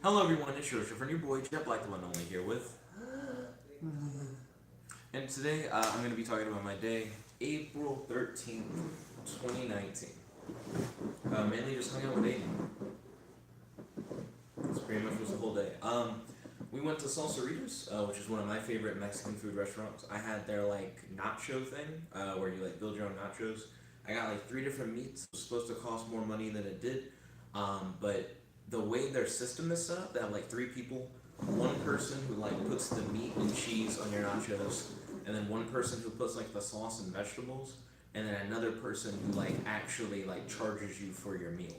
Hello everyone, it's your friend, your boy Jet Black, the one only here with. And today I'm going to be talking about my day, April 13th, 2019. Mainly just hung out with Aiden. That's pretty much was the whole day. We went to Salsaritas, which is one of my favorite Mexican food restaurants. I had their like nacho thing, where you like build your own nachos. I got like three different meats. It was supposed to cost more money than it did, but the way their system is set up, they have like three people. One person who like puts the meat and cheese on your nachos, and then one person who puts like the sauce and vegetables, and then another person who like actually like charges you for your meal.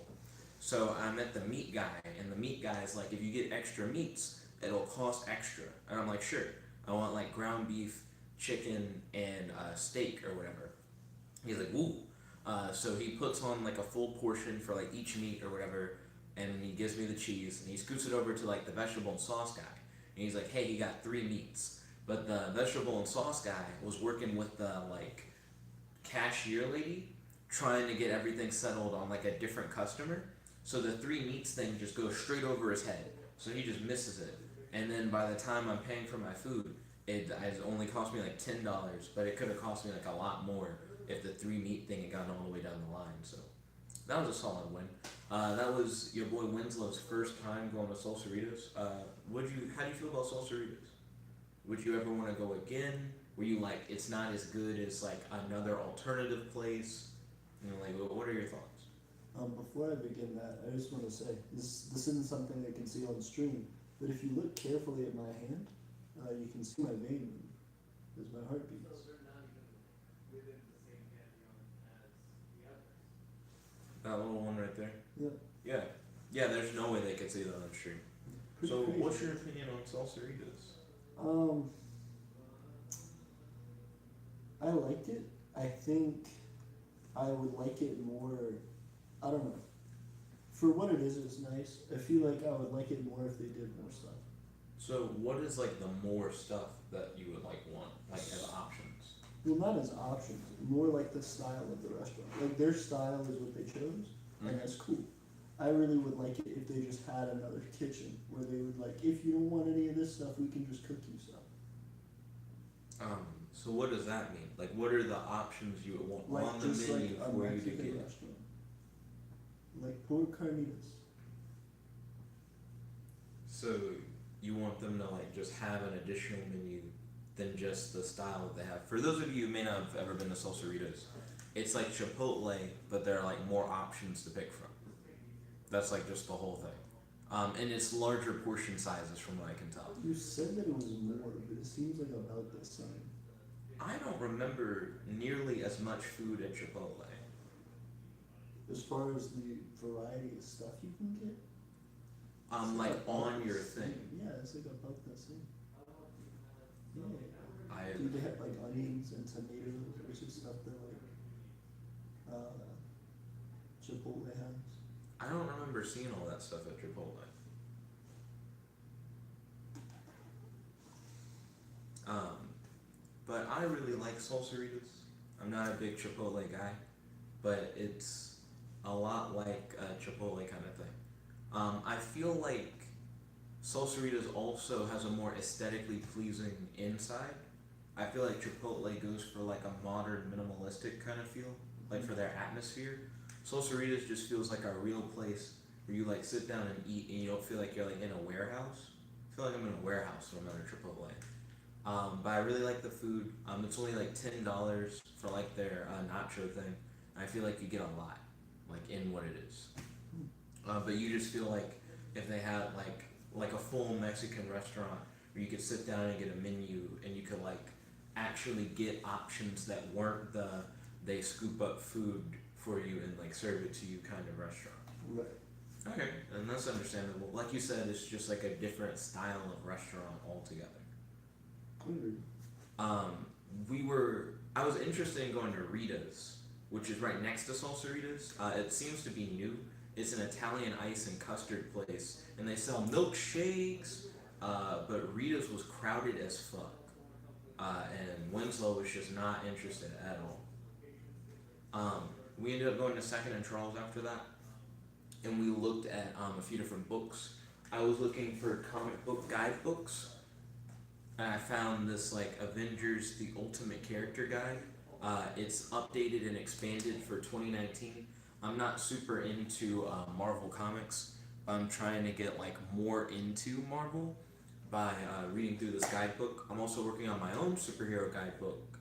So I met the meat guy, and the meat guy is like, if you get extra meats, it'll cost extra. And I'm like, sure. I want like ground beef, chicken, and steak or whatever. He's like, ooh. So he puts on like a full portion for like each meat or whatever, and he gives me the cheese, and he scoots it over to like the vegetable and sauce guy, and he's like, hey, he got three meats. But the vegetable and sauce guy was working with the like cashier lady, trying to get everything settled on like a different customer. So the three meats thing just goes straight over his head. So he just misses it. And then by the time I'm paying for my food, it only cost me like $10, but it could have cost me like a lot more if the three meat thing had gone all the way down the line. So that was a solid win. That was your boy Winslow's first time going to Salsaritas. How do you feel about Salsaritas? Would you ever want to go again? Were you like, it's not as good as like another alternative place? You know, like, what are your thoughts? Before I begin that, I just want to say this isn't something I can see on stream, but if you look carefully at my hand, you can see my vein move as my heart beats. That little one right there? Yeah, Yeah. Yeah, there's no way they could see that on stream. pretty So, crazy. what's your opinion on Salsaritas? Um, I liked it. I think I would like it more. I don't know. For what it is, it's nice. I feel like I would like it more if they did more stuff. So, what is like the more stuff that you would like want, like as options? Well, not as options, more like the style of the restaurant. Like their style is what they chose, and that's cool. I really would like it if they just had another kitchen where they would like, if you don't want any of this stuff, we can just cook you stuff. So what does that mean? Like, what are the options you would want Like on the just menu like a for you to Mexican get? restaurant, like pork carnitas. So you want them to like just have an additional menu than just the style that they have. For those of you who may not have ever been to Salsaritas, it's like Chipotle, but there are like more options to pick from. That's like just the whole thing. And it's larger portion sizes from what I can tell. You said that it was more, but it seems like about the same. I don't remember nearly as much food at Chipotle. As far as the variety of stuff you can get, Like about on the your same. thing. Yeah, it's like about the same. Yeah. I Dude, they have like onions and tomatoes, which is stuff that like Chipotle has. I don't remember seeing all that stuff at Chipotle. Um, but I really like Salsaritas. I'm not a big Chipotle guy, but it's a lot like a Chipotle kind of thing. I feel like Salsaritas also has a more aesthetically pleasing inside. I feel like Chipotle goes for like a modern, minimalistic kind of feel, like for their atmosphere. Salsaritas just feels like a real place where you like sit down and eat, and you don't feel like you're like in a warehouse. I feel like I'm in a warehouse when I'm at a Chipotle. But I really like the food. It's only like $10 for like their nacho thing. I feel like you get a lot, like in what it is. But you just feel like if they had like a full Mexican restaurant where you could sit down and get a menu, and you could like actually get options that weren't the they scoop up food for you and like serve it to you kind of restaurant. Right. Okay, and that's understandable. Like you said, it's just like a different style of restaurant altogether. Agreed. Um, I was interested in going to Rita's, which is right next to Salsaritas. It seems to be new. It's an Italian ice and custard place, and they sell milkshakes. But Rita's was crowded as fuck, and Winslow was just not interested at all. We ended up going to Second and Charles after that, and we looked at a few different books. I was looking for comic book guidebooks, and I found this like Avengers: The Ultimate Character Guide. It's updated and expanded for 2019. I'm not super into Marvel comics. I'm trying to get like more into Marvel by reading through this guidebook. I'm also working on my own superhero guidebook.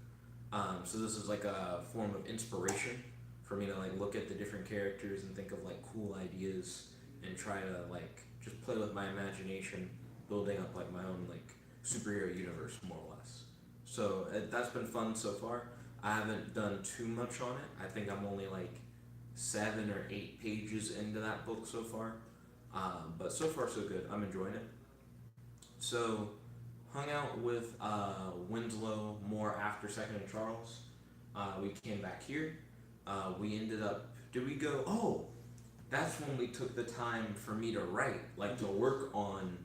So this is like a form of inspiration for me to like look at the different characters and think of like cool ideas and try to like just play with my imagination, building up like my own like superhero universe more or less. So that's been fun so far. I haven't done too much on it. I think I'm only like 7 or 8 pages into that book so far. But so far so good. I'm enjoying it. So hung out with Winslow more after Second and Charles. We came back here. We ended up. Did we go? Oh, that's when we took the time for me to write, like to work on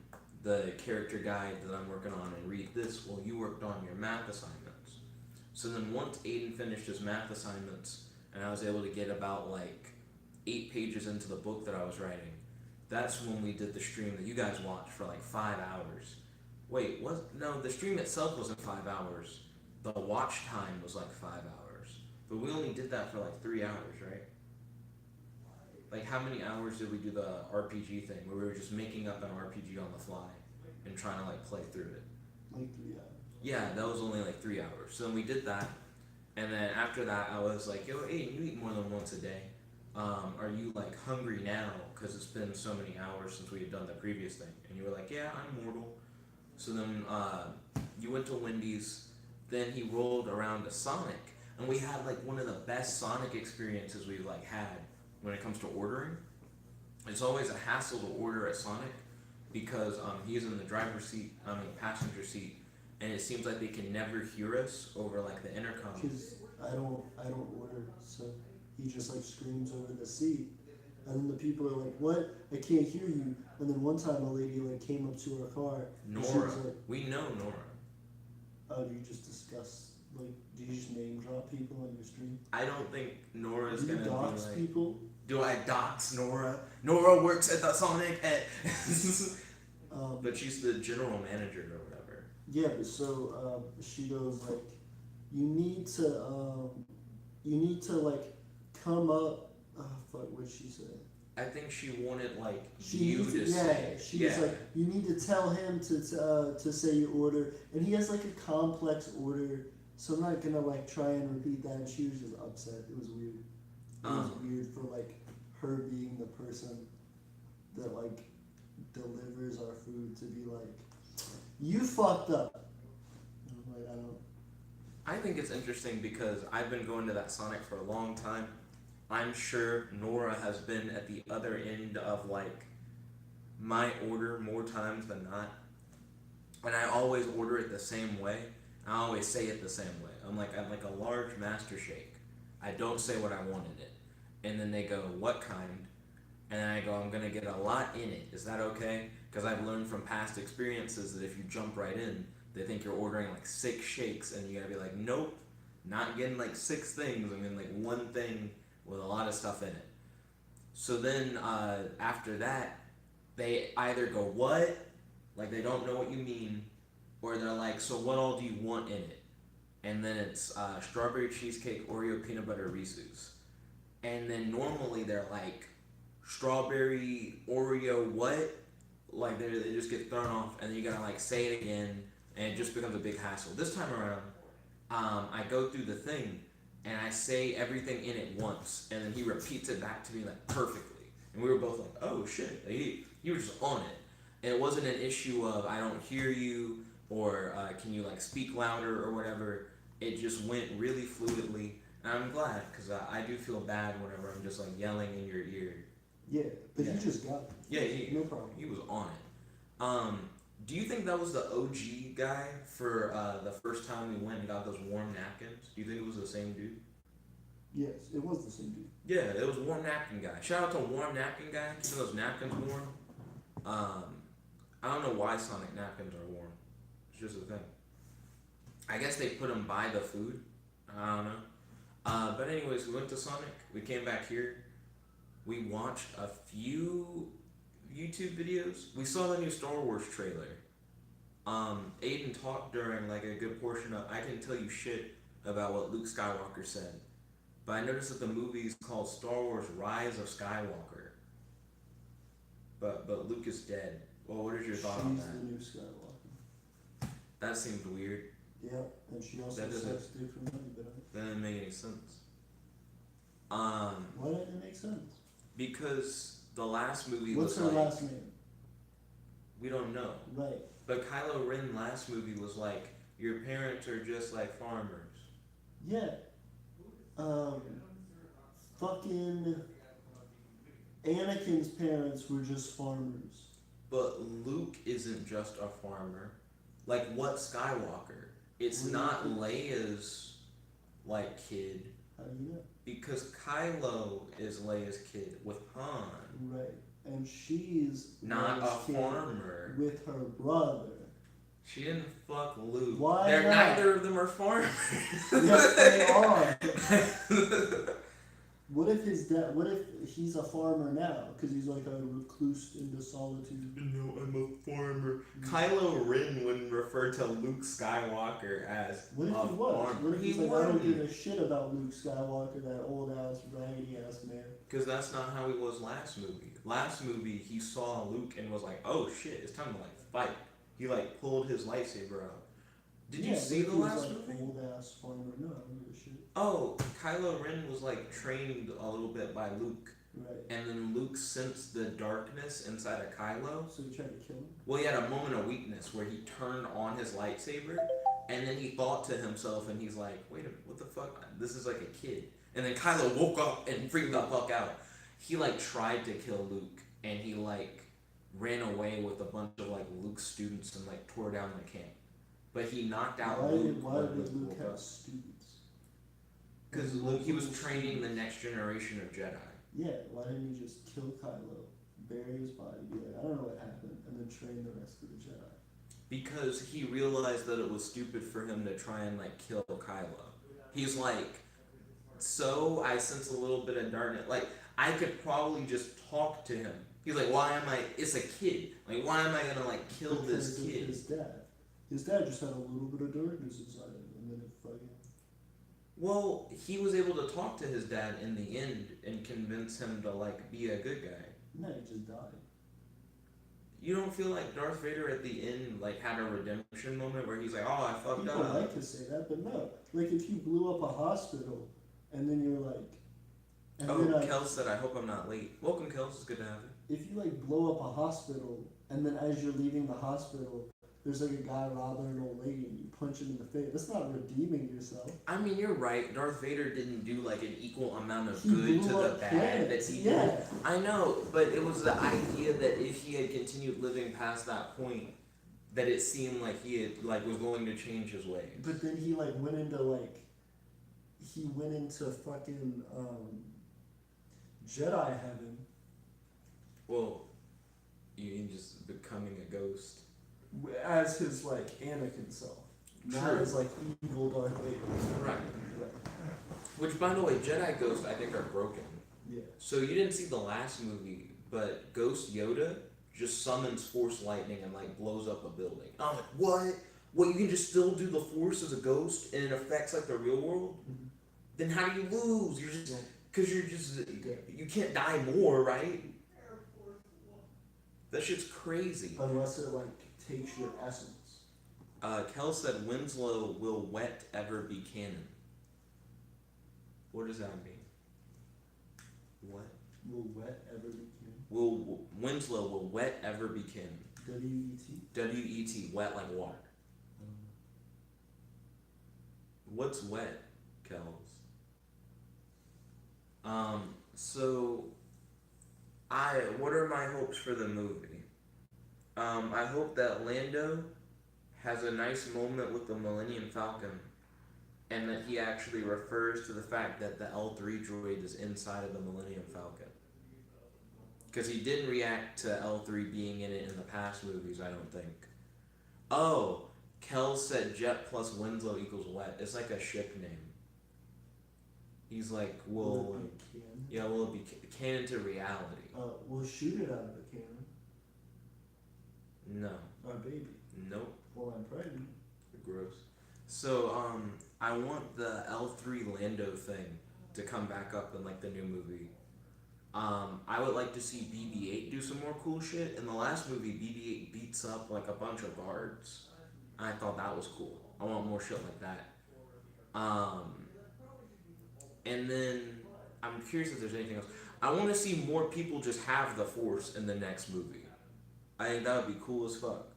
the character guide that I'm working on and read this while you worked on your math assignments. So then once Aiden finished his math assignments and I was able to get about like 8 pages into the book that I was writing, that's when we did the stream that you guys watched for like 5 hours. Wait, what? No, the stream itself wasn't 5 hours. The watch time was like 5 hours. But we only did that for like 3 hours, right? Like how many hours did we do the RPG thing where we were just making up an RPG on the fly and trying to like play through it? Like 3 hours. Yeah, that was only like 3 hours. So then we did that, and then after that I was like, yo, hey, you eat more than once a day. Are you like hungry now? Because it's been so many hours since we had done the previous thing. And you were like, yeah, I'm mortal. So then you went to Wendy's. Then he rolled around to Sonic, and we had like one of the best Sonic experiences we've like had when it comes to ordering. It's always a hassle to order at Sonic because he's in the driver's seat, passenger seat, and it seems like they can never hear us over like the intercom. Because I don't order, so he just like screams over the seat, and then the people are like, "What? I can't hear you." And then one time a lady like came up to her car. And she Nora, was like, we know Nora. "Oh, do you just discuss like? Do you just name drop people on your stream? I don't think Nora's Do you gonna dox be like. people? Do I dox Nora? Nora works at the Sonic at. But she's the general manager or whatever. Yeah, but so she goes like, you need to like come up. Fuck, what she said? I think she wanted like She you needs to yeah, say. she was like, you need to tell him to say your order, and he has like a complex order, so I'm not gonna like try and repeat that. And she was just upset. It was weird. It was weird for like her being the person that like delivers our food to be like, you fucked up. And I'm like, I don't. I think it's interesting because I've been going to that Sonic for a long time. I'm sure Nora has been at the other end of like my order more times than not. And I always order it the same way. I always say it the same way. I'm like, I'd like a large master shake. I don't say what I want in it. And then they go, what kind? And then I go, I'm gonna get a lot in it. Is that okay? Because I've learned from past experiences that if you jump right in, they think you're ordering like 6 shakes, and you gotta be like, nope, not getting like 6 things. I'm getting like 1 thing with a lot of stuff in it. So then after that, they either go, what? Like they don't know what you mean, or they're like, so what all do you want in it? And then it's strawberry cheesecake, Oreo peanut butter Reese's. And then normally they're like, strawberry Oreo what? Like they just get thrown off, and then you gotta like say it again, and it just becomes a big hassle. This time around, I go through the thing, and I say everything in it once, and then he repeats it back to me like perfectly. And we were both like, oh shit, he was just on it. And it wasn't an issue of I don't hear you, or can you like speak louder or whatever. It just went really fluidly, and I'm glad, because I do feel bad whenever I'm just like yelling in your ear. Yeah, but Yeah. he just got it. Yeah, No problem. he was on it. Do you think that was the OG guy for the first time we went and got those warm napkins? Do you think it was the same dude? Yes, it was the same dude. Yeah, it was warm napkin guy. Shout out to warm napkin guy, keeping those napkins warm. I don't know why Sonic napkins are warm. It's just a thing. I guess they put them by the food. I don't know. But anyways, we went to Sonic. We came back here. We watched a few YouTube videos. We saw the new Star Wars trailer. Aiden talked during like a good portion of. I didn't tell you shit about what Luke Skywalker said, but I noticed that the movie is called Star Wars: Rise of Skywalker. But Luke is dead. Well, what is your thought on She's that? the new Skywalker. That seemed weird. Yeah, and she also That doesn't- sucks dick from money, but That didn't make any sense. why didn't it make sense? Because the last movie What's was her like last name? we don't know. Right. But Kylo Ren last movie was like your parents are just like farmers. Yeah. Fucking Anakin's parents were just farmers. But Luke isn't just a farmer. Like what Skywalker? It's Luke not is- Leia's like kid How do you know? because Kylo is Leia's kid with Han, Right. And she's not Rey's a kid farmer. with her brother. She didn't fuck Luke. Why They're not? neither of them are farmers. Yes, they are. What if his dad? What if he's a farmer now? Because he's like a recluse into solitude. No, I'm a farmer. Kylo Ren wouldn't refer to Luke Skywalker as What if a he was? farmer. What if He he's like, I don't wouldn't. give a shit about Luke Skywalker, that old ass, raggedy ass man. Because that's not how he was last movie. Last movie, he saw Luke and was like, "Oh shit, it's time to like fight." He like pulled his lightsaber out. Did you see the last movie? Old ass farmer. No, I don't give a shit. Oh, Kylo Ren was like trained a little bit by Luke, Right. and then Luke sensed the darkness inside of Kylo. So he tried to kill him. Well, he had a moment of weakness where he turned on his lightsaber, and then he thought to himself, and he's like, "Wait a minute, what the fuck? This is like a kid." And then Kylo woke up and freaked the fuck out. He like tried to kill Luke, and he like ran away with a bunch of like Luke's students and like tore down the camp. But he knocked out Luke. Why when did Luke woke have up. students? Because Luke, he was training the next generation of Jedi. Yeah, why didn't he just kill Kylo, bury his body, be like, I don't know what happened, and then train the rest of the Jedi? Because he realized that it was stupid for him to try and like kill Kylo. He's like, so I sense a little bit of darkness. Like I could probably just talk to him. He's like, why am I? It's a kid. Like why am I gonna like kill this Because of kid? His dad. His dad just had a little bit of darkness inside him, and then it fucking. Well, he was able to talk to his dad in the end and convince him to like be a good guy. No, he just died. You don't feel like Darth Vader at the end like had a redemption moment where he's like, oh, I fucked People up. like to say that, but no. Like if you blew up a hospital, and then you're like, and Oh, then Kels said, I hope I'm not late. Welcome, Kels. It's good to have you. if you like blow up a hospital, and then as you're leaving the hospital, there's like a guy robbing an old lady, and you punch him in the face. That's not redeeming yourself. I mean, you're right. Darth Vader didn't do like an equal amount of He good blew to the up bad planets, that he yeah. did. I know, but it was the idea that if he had continued living past that point, that it seemed like he had like was going to change his ways. But then he like went into fucking Jedi heaven. Well, you mean just becoming a ghost? As his like Anakin self, not True. as like evil Darth Vader. Right. Which, by the way, Jedi ghosts I think are broken. Yeah. So you didn't see the last movie, but Ghost Yoda just summons Force lightning and like blows up a building. I'm like, what? What? You can just still do the Force as a ghost and it affects like the real world? Mhm. Then how do you lose? You're just Yeah. because you're just you can't die more, right? That shit's crazy. Unless it like takes your essence. Kel said Winslow will wet ever be canon. What does that mean? What? Will wet ever be king? Will Winslow will wet ever be canon? W-E-T? W-E-T, wet like water. What's wet, Kels? So what are my hopes for the movie? I hope that Lando has a nice moment with the Millennium Falcon and that he actually refers to the fact that the L3 droid is inside of the Millennium Falcon. Because he didn't react to L3 being in it in the past movies, I don't think. Oh, Kel said Jet plus Winslow equals wet. It's like a ship name. He's like, Will it be canon? yeah, will it be canon to reality? We'll shoot it out of the cannon. No. Our baby. Nope. Well, I'm pregnant. Gross. So, I want the L3 Lando thing to come back up in like the new movie. I would like to see BB-8 do some more cool shit. In the last movie, BB-8 beats up like a bunch of guards. I thought that was cool. I want more shit like that. And then I'm curious if there's anything else. I want to see more people just have the Force in the next movie. I think that would be cool as fuck.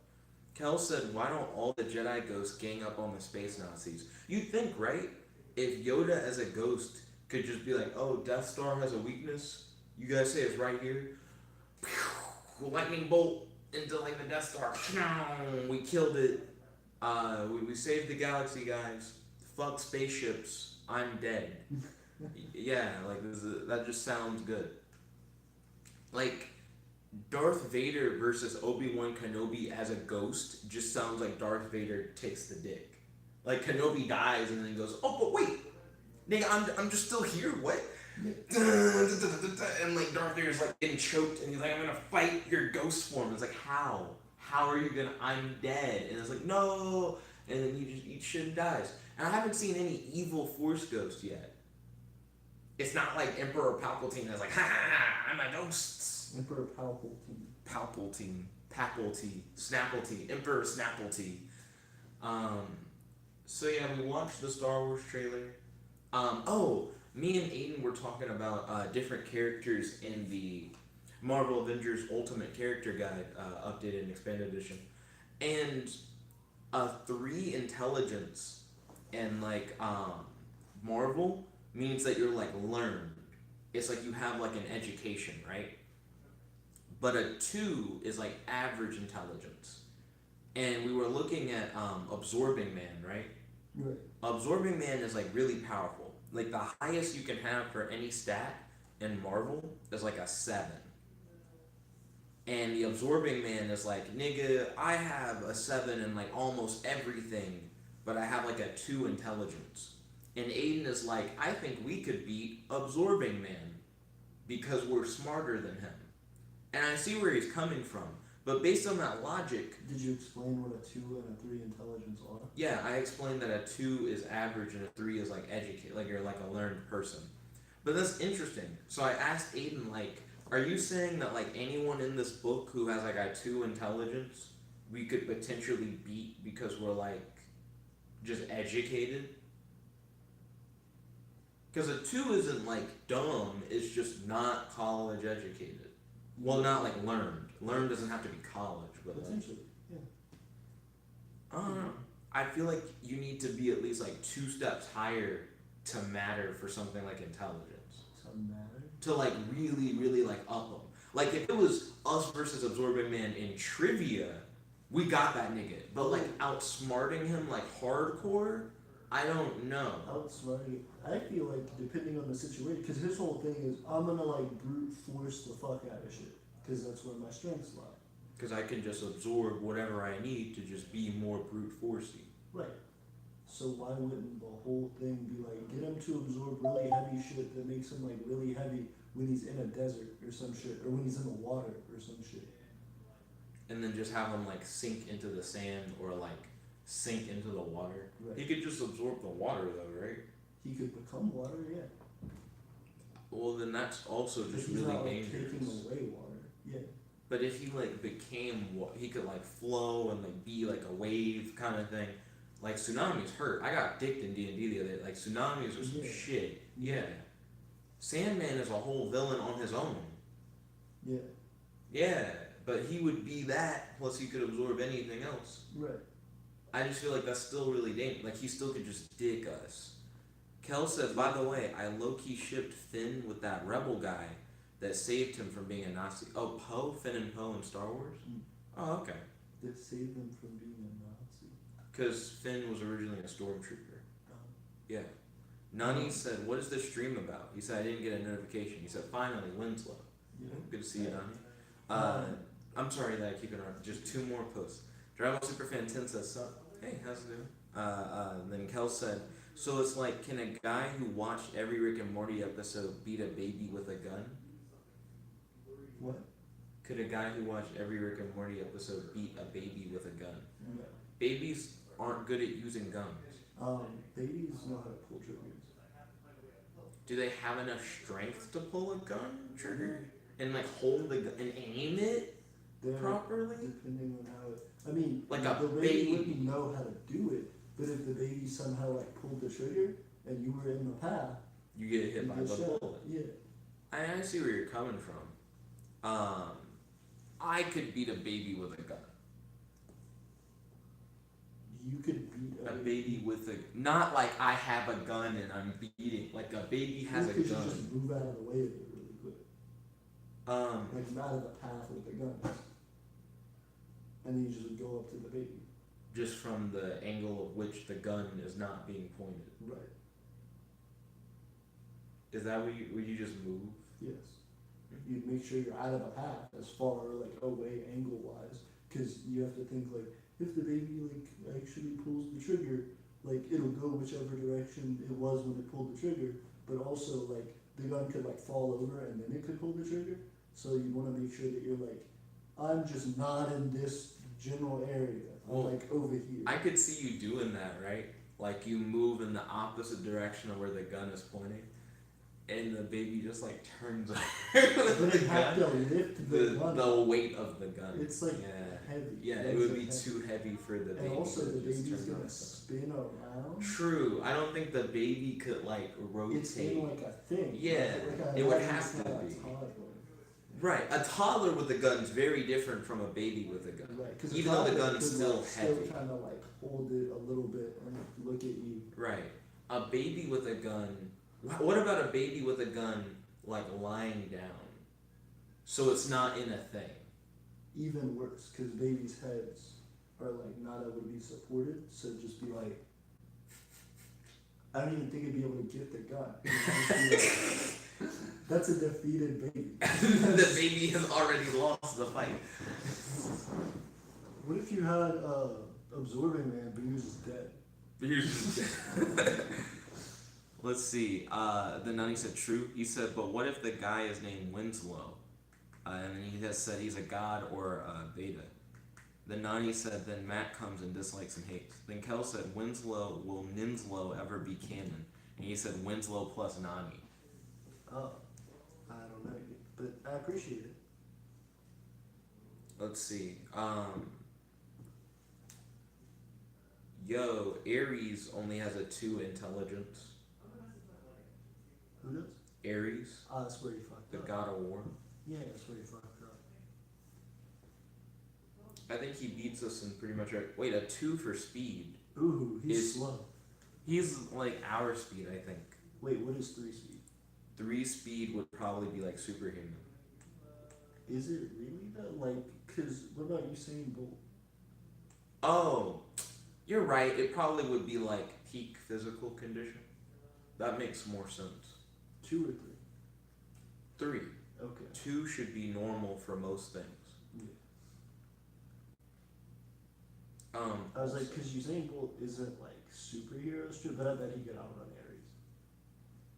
Kel said, why don't all the Jedi ghosts gang up on the space Nazis? You'd think, right? If Yoda as a ghost could just be like, oh, Death Star has a weakness. You guys say it's right here. Lightning bolt into like the Death Star. We killed it. We saved the galaxy, guys. Fuck spaceships. I'm dead. Yeah, like that just sounds good. Like Darth Vader versus Obi-Wan Kenobi as a ghost just sounds like Darth Vader takes the dick. Like Kenobi dies and then he goes, oh, but wait, nigga, I'm just still here. What? And like Darth Vader's like getting choked and he's like, I'm gonna fight your ghost form. It's like, how? How are you gonna? I'm dead. And it's like, no. And then he just eats shit and dies. And I haven't seen any evil Force ghost yet. It's not like Emperor Palpatine that's like, ha ha ha, I'm a ghost. Emperor Palpatine. Papalty, Snapplety, Emperor Snapplety. So yeah, we watched the Star Wars trailer. Me and Aiden were talking about different characters in the Marvel Avengers Ultimate Character Guide, updated and expanded edition, and 3 intelligence and like Marvel means that you're like learned. It's like you have like an education, right? But a 2 is like average intelligence. And we were looking at Absorbing Man, right? Right. Absorbing Man is like really powerful. Like the highest you can have for any stat in Marvel is like a 7. And the Absorbing Man is like, nigga, I have a 7 in like almost everything, but I have like a 2 intelligence. And Aiden is like, I think we could beat Absorbing Man because we're smarter than him. And I see where he's coming from. But based on that logic... Did you explain what a 2 and a 3 intelligence are? Yeah, I explained that a 2 is average and a 3 is like educated, like you're like a learned person. But that's interesting. So I asked Aiden, like, are you saying that like anyone in this book who has like a 2 intelligence, we could potentially beat because we're like just educated? Because a 2 isn't like dumb, it's just not college educated. Well, not like learned. Learned doesn't have to be college, but potentially, yeah. I don't know. I feel like you need to be at least like 2 steps higher to matter for something like intelligence. To matter? To like really, really like up them. Like if it was us versus Absorbing Man in trivia, we got that nigga. But like outsmarting him like hardcore, I don't know. Outsmarting, I feel like depending on the situation, because his whole thing is I'm gonna like brute force the fuck out of shit, because that's where my strengths lie. Because I can just absorb whatever I need to just be more brute forcey. Right. So why wouldn't the whole thing be like, get him to absorb really heavy shit that makes him like really heavy when he's in a desert or some shit, or when he's in the water or some shit. And then just have him like sink into the sand or like sink into the water. Right. He could just absorb the water though, right? He could become water, yeah. Well, then that's also just he's really not, like, dangerous. taking away water, yeah. But if he like became he could like flow and like be like a wave kind of thing. Like tsunamis hurt. I got dicked in D&D the other day. Like tsunamis are some shit. Yeah. Sandman is a whole villain on his own. Yeah. Yeah, but he would be that, plus he could absorb anything else. Right. I just feel like that's still really dangerous. Like he still could just dick us. Kel says, by the way, I low-key shipped Finn with that rebel guy that saved him from being a Nazi. Oh, Poe? Finn and Poe in Star Wars? Mm. Oh, okay. That saved him from being a Nazi. Because Finn was originally a stormtrooper. Oh. Yeah. Nani said, what is this stream about? He said, I didn't get a notification. He said, finally, Winslow. Yeah. Good to see you, Nani. I'm sorry that I keep interrupting. Just 2 more posts. Dragon Ball Superfan 10 says, sup? Hey, how's it doing? Then Kel said, so it's like, can a guy who watched every Rick and Morty episode beat a baby with a gun? What? Could a guy who watched every Rick and Morty episode beat a baby with a gun? No. Babies aren't good at using guns. Babies know how to pull triggers. Do they have enough strength to pull a gun trigger and like hold the gun and aim it properly? Depending on how it. I mean, Like the a baby baby. wouldn't know how to do it, but if the baby somehow like pulled the trigger and you were in the path, You get hit you by get the shot. bullet. Yeah. I see where you're coming from. I could beat a baby with a gun. You could beat A baby with a not like I have a gun and I'm beating. Like a baby has a You gun. just move out of the way of it really quick. Like out of the path with the gun. And then you just would go up to the baby. Just from the angle of which the gun is not being pointed. Right. Is that what you would you just move? Yes. You'd make sure you're out of the path as far like away angle wise, because you have to think like if the baby like actually pulls the trigger, like it'll go whichever direction it was when it pulled the trigger, but also like the gun could like fall over and then it could pull the trigger. So you want to make sure that you're like, I'm just not in this general area. I'm Well, like over here. I could see you doing that, right? Like you move in the opposite direction of where the gun is pointing, and the baby just like turns over but the you have gun. to lift the gun. The weight of the gun. It's like yeah. heavy. Yeah, Legs it would are be heavy. too heavy for the baby. And also to the just baby's turn gonna around. spin around. True. I don't think the baby could like rotate. It's in like a thing. Yeah, like it would like have to a be. toddler. Right. A toddler with a gun is very different from a baby with a gun. Right, because Even though the gun's still heavy. Still kind of like hold it a little bit and look at you. Right. A baby with a gun. What about a baby with a gun like lying down? So it's not in a thing. Even worse, because babies' heads are like not able to be supported, so just be like, I don't even think it'd be able to get the gun. It'd just be like, that's a defeated baby. The baby has already lost the fight. What if you had absorbing man, but he was just dead? Let's see. The nunny said true. He said, but what if the guy is named Winslow? And he has said he's a god or a beta. The nunny said, then Matt comes and dislikes and hates. Then Kel said, Winslow, will Ninslow ever be canon? And he said, Winslow plus Nani. Oh, I don't know, but I appreciate it. Let's see. Yo, Ares only has a 2 intelligence. Who does? Ares, Ah, that's where you fucked the up. god of war. Yeah, that's where you fucked up. I think he beats us in pretty much. Wait, a 2 for speed. Ooh, he's Is- slow. He's like our speed, I think. Wait, what is 3 speed? 3 speed would probably be like superhuman. Is it really though? Like, cause what about Usain Bolt? Oh, you're right. It probably would be like peak physical condition. That makes more sense. 2 or 3? 3. Okay. 2 should be normal for most things. Yeah. I was like, cause Usain Bolt isn't like superhero shit, but I bet he could outrun Ares.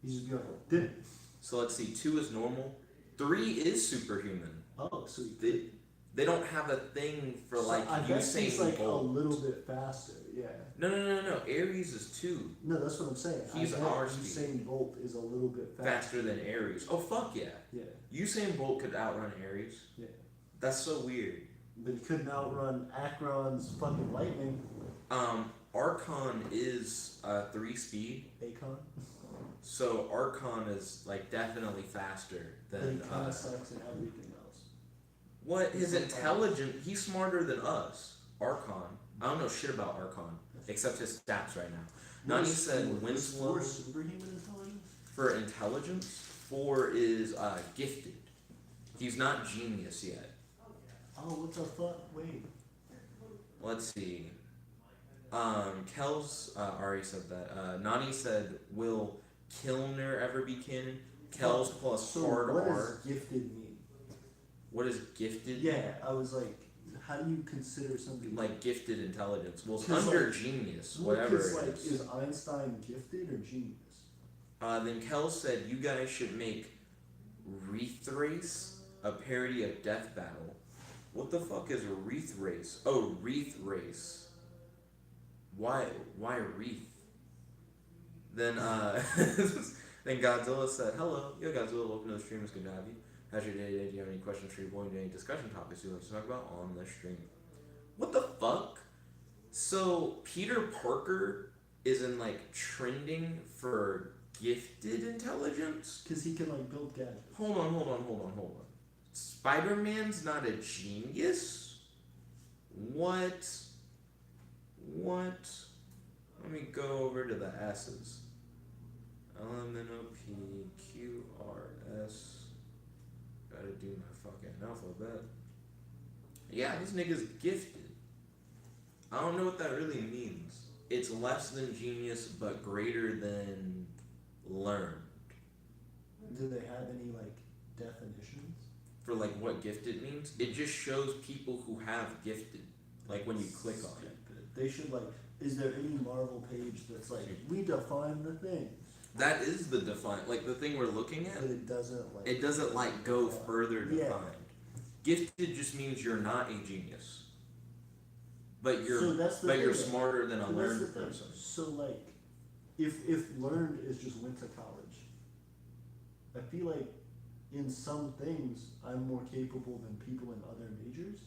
He's just be like, did it? So let's see. 2 is normal. 3 is superhuman. Oh, so he They, they don't have a thing for like I bet he's like Usain Bolt. a little bit faster. Yeah. No. Ares is 2. No, that's what I'm saying. He's I bet our speed. Usain Bolt is a little bit Faster than Ares. Oh fuck yeah. Yeah. Usain Bolt could outrun Ares. Yeah. That's so weird. But he couldn't outrun Akron's fucking lightning. Archon is 3 speed, Akon. so Archon is like definitely faster But than he kind of sucks in everything else. what? His He's intelligent. He's smarter than us. Archon. I don't know shit about Archon except his stats right now. Nani said Winslow 4 superhuman intelligence? for intelligence. 4 is gifted. He's not genius yet. Oh, what the fuck? Wait. Let's see. Kel's already said that. Nani said, will Kilner ever be canon? Kel's plus So hard what R. does gifted mean? What is gifted? Yeah, I was like, how do you consider something Like gifted intelligence. Well, it's 'Cause, under like- genius, Well, whatever 'cause, it like, is. is Einstein gifted or genius? Then Kel said, you guys should make Rethrace a parody of Death Battle. What the fuck is a wreath race? Oh, wreath race. Why wreath? Then then Godzilla said, "Hello, yo Godzilla, welcome to the stream. It's good to have you. How's your day today? Do you have any questions for your boy? Do you have any discussion topics you'd like to talk about on the stream?" What the fuck? So Peter Parker is in like trending for gifted intelligence? Because he can like build gadgets. Hold on. Spider-Man's not a genius? What? Let me go over to the S's. LMNOPQRS. Gotta do my fucking alphabet. Yeah, this nigga's gifted. I don't know what that really means. It's less than genius, but greater than learned. Do they have any like definitions? For like what gifted means? It just shows people who have gifted. Like when you click on it. They should like, is there any Marvel page that's like, we define the things? That is the define, like the thing we're looking at. But it doesn't like. It doesn't like go further Yeah. defined. Gifted just means you're not a genius. But you're So that's the you're thing. smarter than a So that's the learned thing. person. So like, if learned is just went to college, I feel like in some things I'm more capable than people in other majors.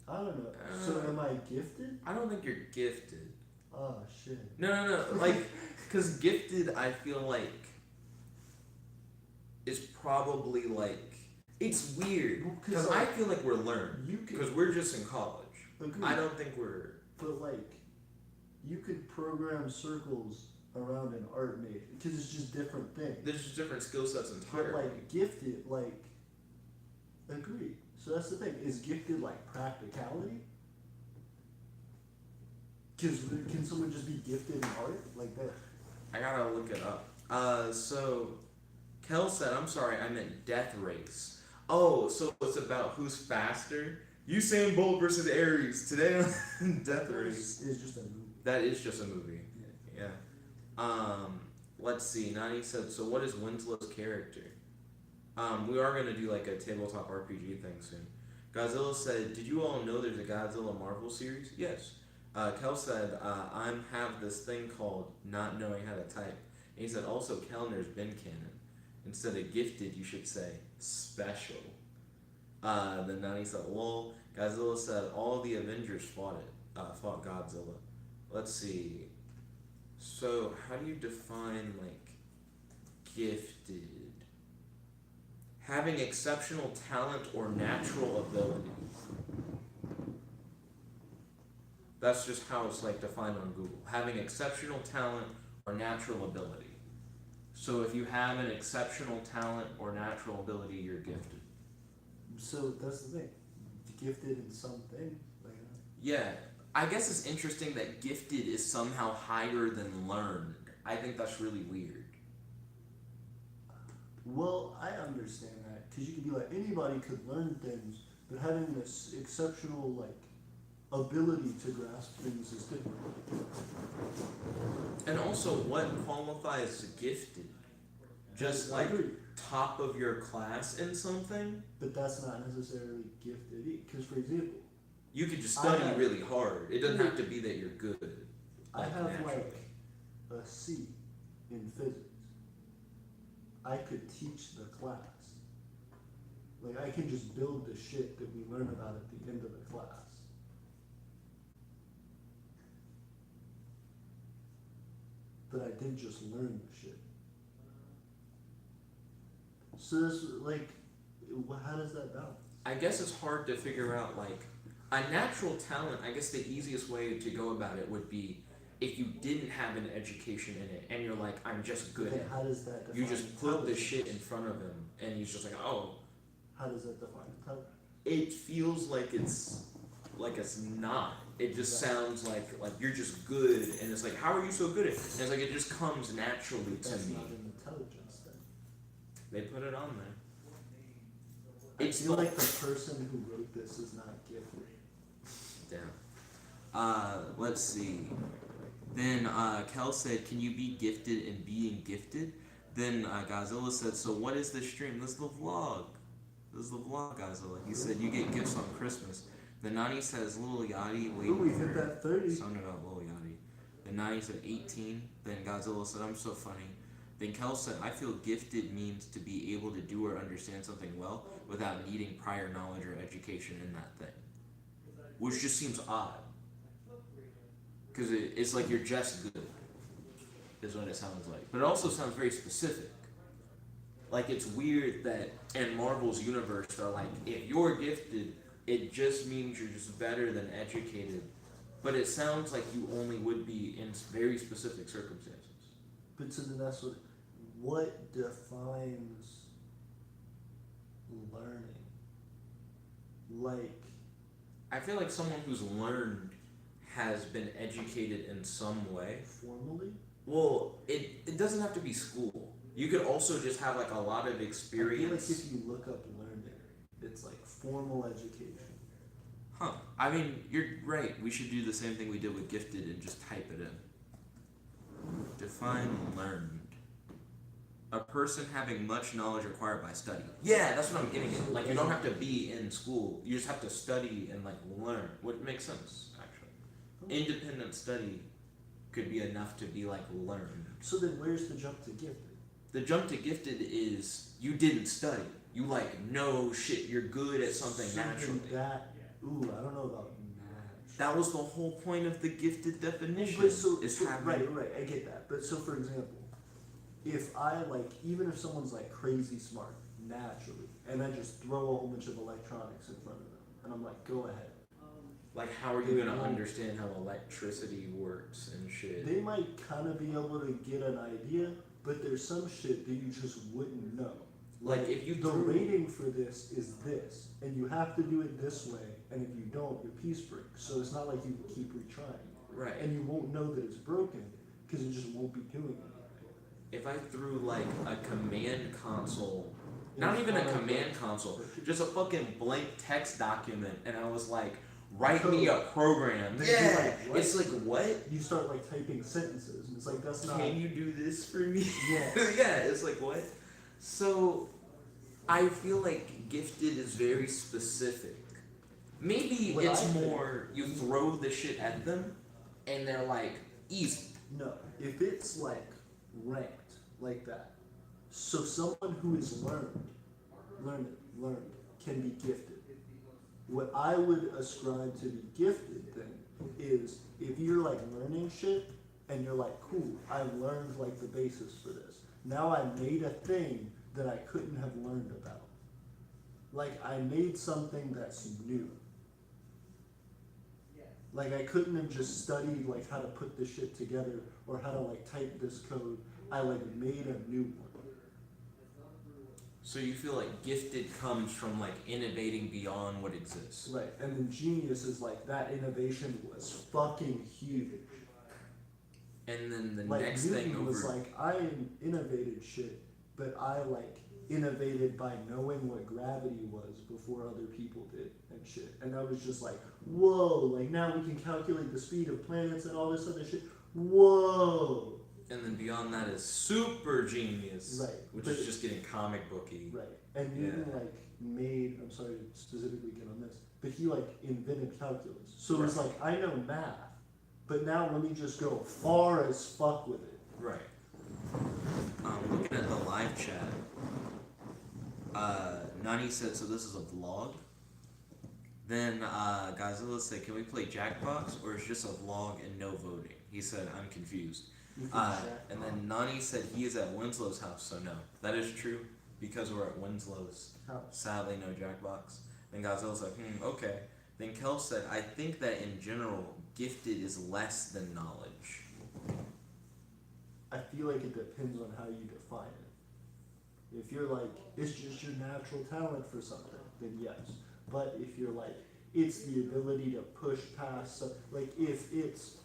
I don't know. So am I gifted? I don't think you're gifted. Oh shit. No. Like, because gifted, I feel like, is probably like, it's weird. Because I feel like we're learned. Because we're just in college. Agreed. I don't think we're. But like, you could program circles around an art major because it's just different things. There's just different skill sets entirely. But like gifted, like, agreed. So that's the thing. Is gifted like practicality? Because can someone just be gifted in art like that? I gotta look it up. So Kel said, I'm sorry, I meant death race. Oh, so it's about who's faster? Usain Bolt versus Aries today on Death Race. Is just a movie. That is just a movie. Yeah. Let's see. Nani said, so what is Winslow's character? We are gonna do like a tabletop RPG thing soon. Godzilla said, did you all know there's a Godzilla Marvel series? Yes. Kel said, I have this thing called not knowing how to type. And he said, also Kellner's been canon. Instead of gifted, you should say special. Then Nani said, lol. Godzilla said, all the Avengers fought Godzilla. Let's see. So, how do you define, like, gifted? Having exceptional talent or natural ability. That's just how it's, like, defined on Google. Having exceptional talent or natural ability. So, if you have an exceptional talent or natural ability, you're gifted. So that's the thing. Gifted in something. Like, Yeah. I guess it's interesting that gifted is somehow higher than learned. I think that's really weird. well, I understand that because you could be like anybody could learn things, but having this exceptional like ability to grasp things is different. And also, what qualifies gifted? Just like top of your class in something? But that's not necessarily gifted. Because for example, You could just study really hard. It doesn't have to be that you're good. I have naturally. like a C in physics. I could teach the class. Like I can just build the shit that we learn about at the end of the class. But I didn't just learn the shit. So this like, how does that balance? I guess it's hard to figure out, like, a natural talent. I guess the easiest way to go about it would be if you didn't have an education in it and you're like, I'm just good Then at how it. does that define You just put the intelligence? shit in front of him and he's just like, oh. How does that define intelligence? It feels like it's not. It just sounds like you're just good, and it's like, how are you so good at it? And it's like, it just comes naturally to That's me. not an intelligence then. They put it on there. I It's feel not like the person who wrote this is not gifted. Damn. Let's see. Then Kel said, can you be gifted in being gifted? Then Godzilla said, so what is this stream? This is the vlog. This is the vlog, guys. He said you get gifts on Christmas. The Nani says Lil Yachty Ooh, we hit that 30. Something about Lil Yachty. The Nani said 18. Then Godzilla said I'm so funny. Then Kel said I feel gifted means to be able to do or understand something well without needing prior knowledge or education in that thing. Which just seems odd. Because it's like you're just good. Is what it sounds like. But it also sounds very specific. Like it's weird that in Marvel's universe they're like, if you're gifted, it just means you're just better than educated. But it sounds like you only would be in very specific circumstances. But so then that's what defines learning? Like, I feel like someone who's learned has been educated in some way. Formally? Well, it doesn't have to be school. You could also just have like a lot of experience. I feel like if you look up learning, it's like formal education. Huh. I mean, you're right. We should do the same thing we did with gifted and just type it in. Define learned. A person having much knowledge acquired by study. Yeah, that's what I'm getting at. Like, you don't have to be in school. You just have to study and, like, learn. What makes sense, actually. Independent study could be enough to be, like, learned. So then where's the jump to gifted? The jump to gifted is you didn't study. You, like, know shit. You're good at something naturally. I don't know about natural. That was the whole point of the gifted definition. Right, I get that. But so, for example, if I even if someone's crazy smart naturally, and I just throw a whole bunch of electronics in front of them, and I'm like, go ahead. Like, how are you gonna understand how electricity works and shit? They might kind of be able to get an idea, but there's some shit that you just wouldn't know. Like if you the rating for this is this, and you have to do it this way, and if you don't, your piece breaks. So it's not like you can keep retrying. Right. And you won't know that it's broken because it just won't be doing anything. If I threw like a command console, not even a command console, just a fucking blank text document, and I was like, write me a program. Yeah, it's like what? You start typing sentences, and it's like that's not. Can you do this for me? Yeah. Yeah, it's like what? So, I feel like gifted is very specific. Maybe it's more you throw the shit at them, and they're like easy. No, if it's ranked like that, so someone who is learned can be gifted. What I would ascribe to the gifted thing is if you're learning shit and you're cool, I've learned the basis for this. Now I made a thing that I couldn't have learned about. I made something that's new. I couldn't have just studied how to put this shit together or how to type this code. I made a new one. So you feel like gifted comes from innovating beyond what exists. Right, and then genius is that innovation was fucking huge. And then the next Newton thing over was I innovated shit, but I innovated by knowing what gravity was before other people did and shit. And I was just whoa, now we can calculate the speed of planets and all this other shit. Whoa. And then beyond that is super genius, right? Which is just getting comic booky, right? And Newton made. I'm sorry to specifically get on this, but he invented calculus. So it was I know math, but now let me just go far as fuck with it. Right. Looking at the live chat, Nani said, so this is a vlog? Then Godzilla said, can we play Jackbox, or is just a vlog and no voting? He said, I'm confused. And then Nani said he is at Winslow's house, so no. That is true, because we're at Winslow's. Sadly, no Jackbox. Then Godzilla's like, okay. Then Kel said, I think that in general, gifted is less than knowledge. I feel it depends on how you define it. If you're it's just your natural talent for something, then yes. But if you're it's the ability to push past, if it's,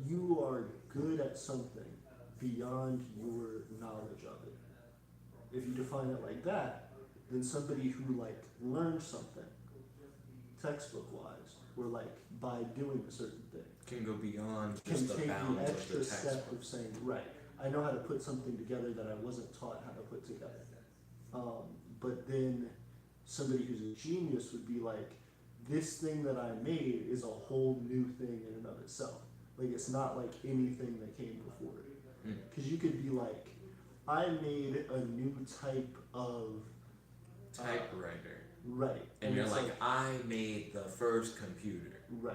you are good at something beyond your knowledge of it. If you define it like that, then somebody who learned something, textbook-wise, or by doing a certain thing, Can go beyond can just the take bounds the of the extra textbook. step of saying, right, I know how to put something together that I wasn't taught how to put together. But then somebody who's a genius would be like, this thing that I made is a whole new thing in and of itself. Like, it's not like anything that came before it. Because you could be like, I made a new type of typewriter. Right. And you're like, I made the first computer. Right.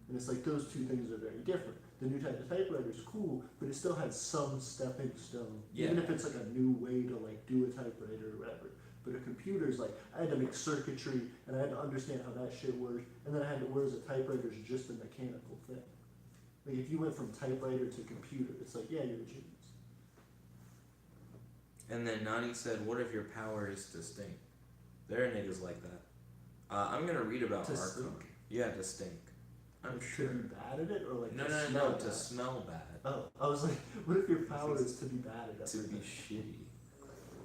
And it's like those two things are very different. The new type of typewriter is cool, but it still has some stepping stone. Yeah. Even if it's like a new way to like do a typewriter or whatever. But a computer is like, I had to make circuitry and I had to understand how that shit worked, and then I had to, whereas a typewriter is just a mechanical thing. Like if you went from typewriter to computer, it's like, yeah, you're a genius. And then Nani said, what if your power is distinct? There are niggas like that. I'm gonna read about Distinct? Archon. Yeah, distinct. I'm Like, sure. to be bad at it, or like No, to no, smell no, bad? to smell bad. Oh, I was like, what if your power is to be bad at To be everything? shitty.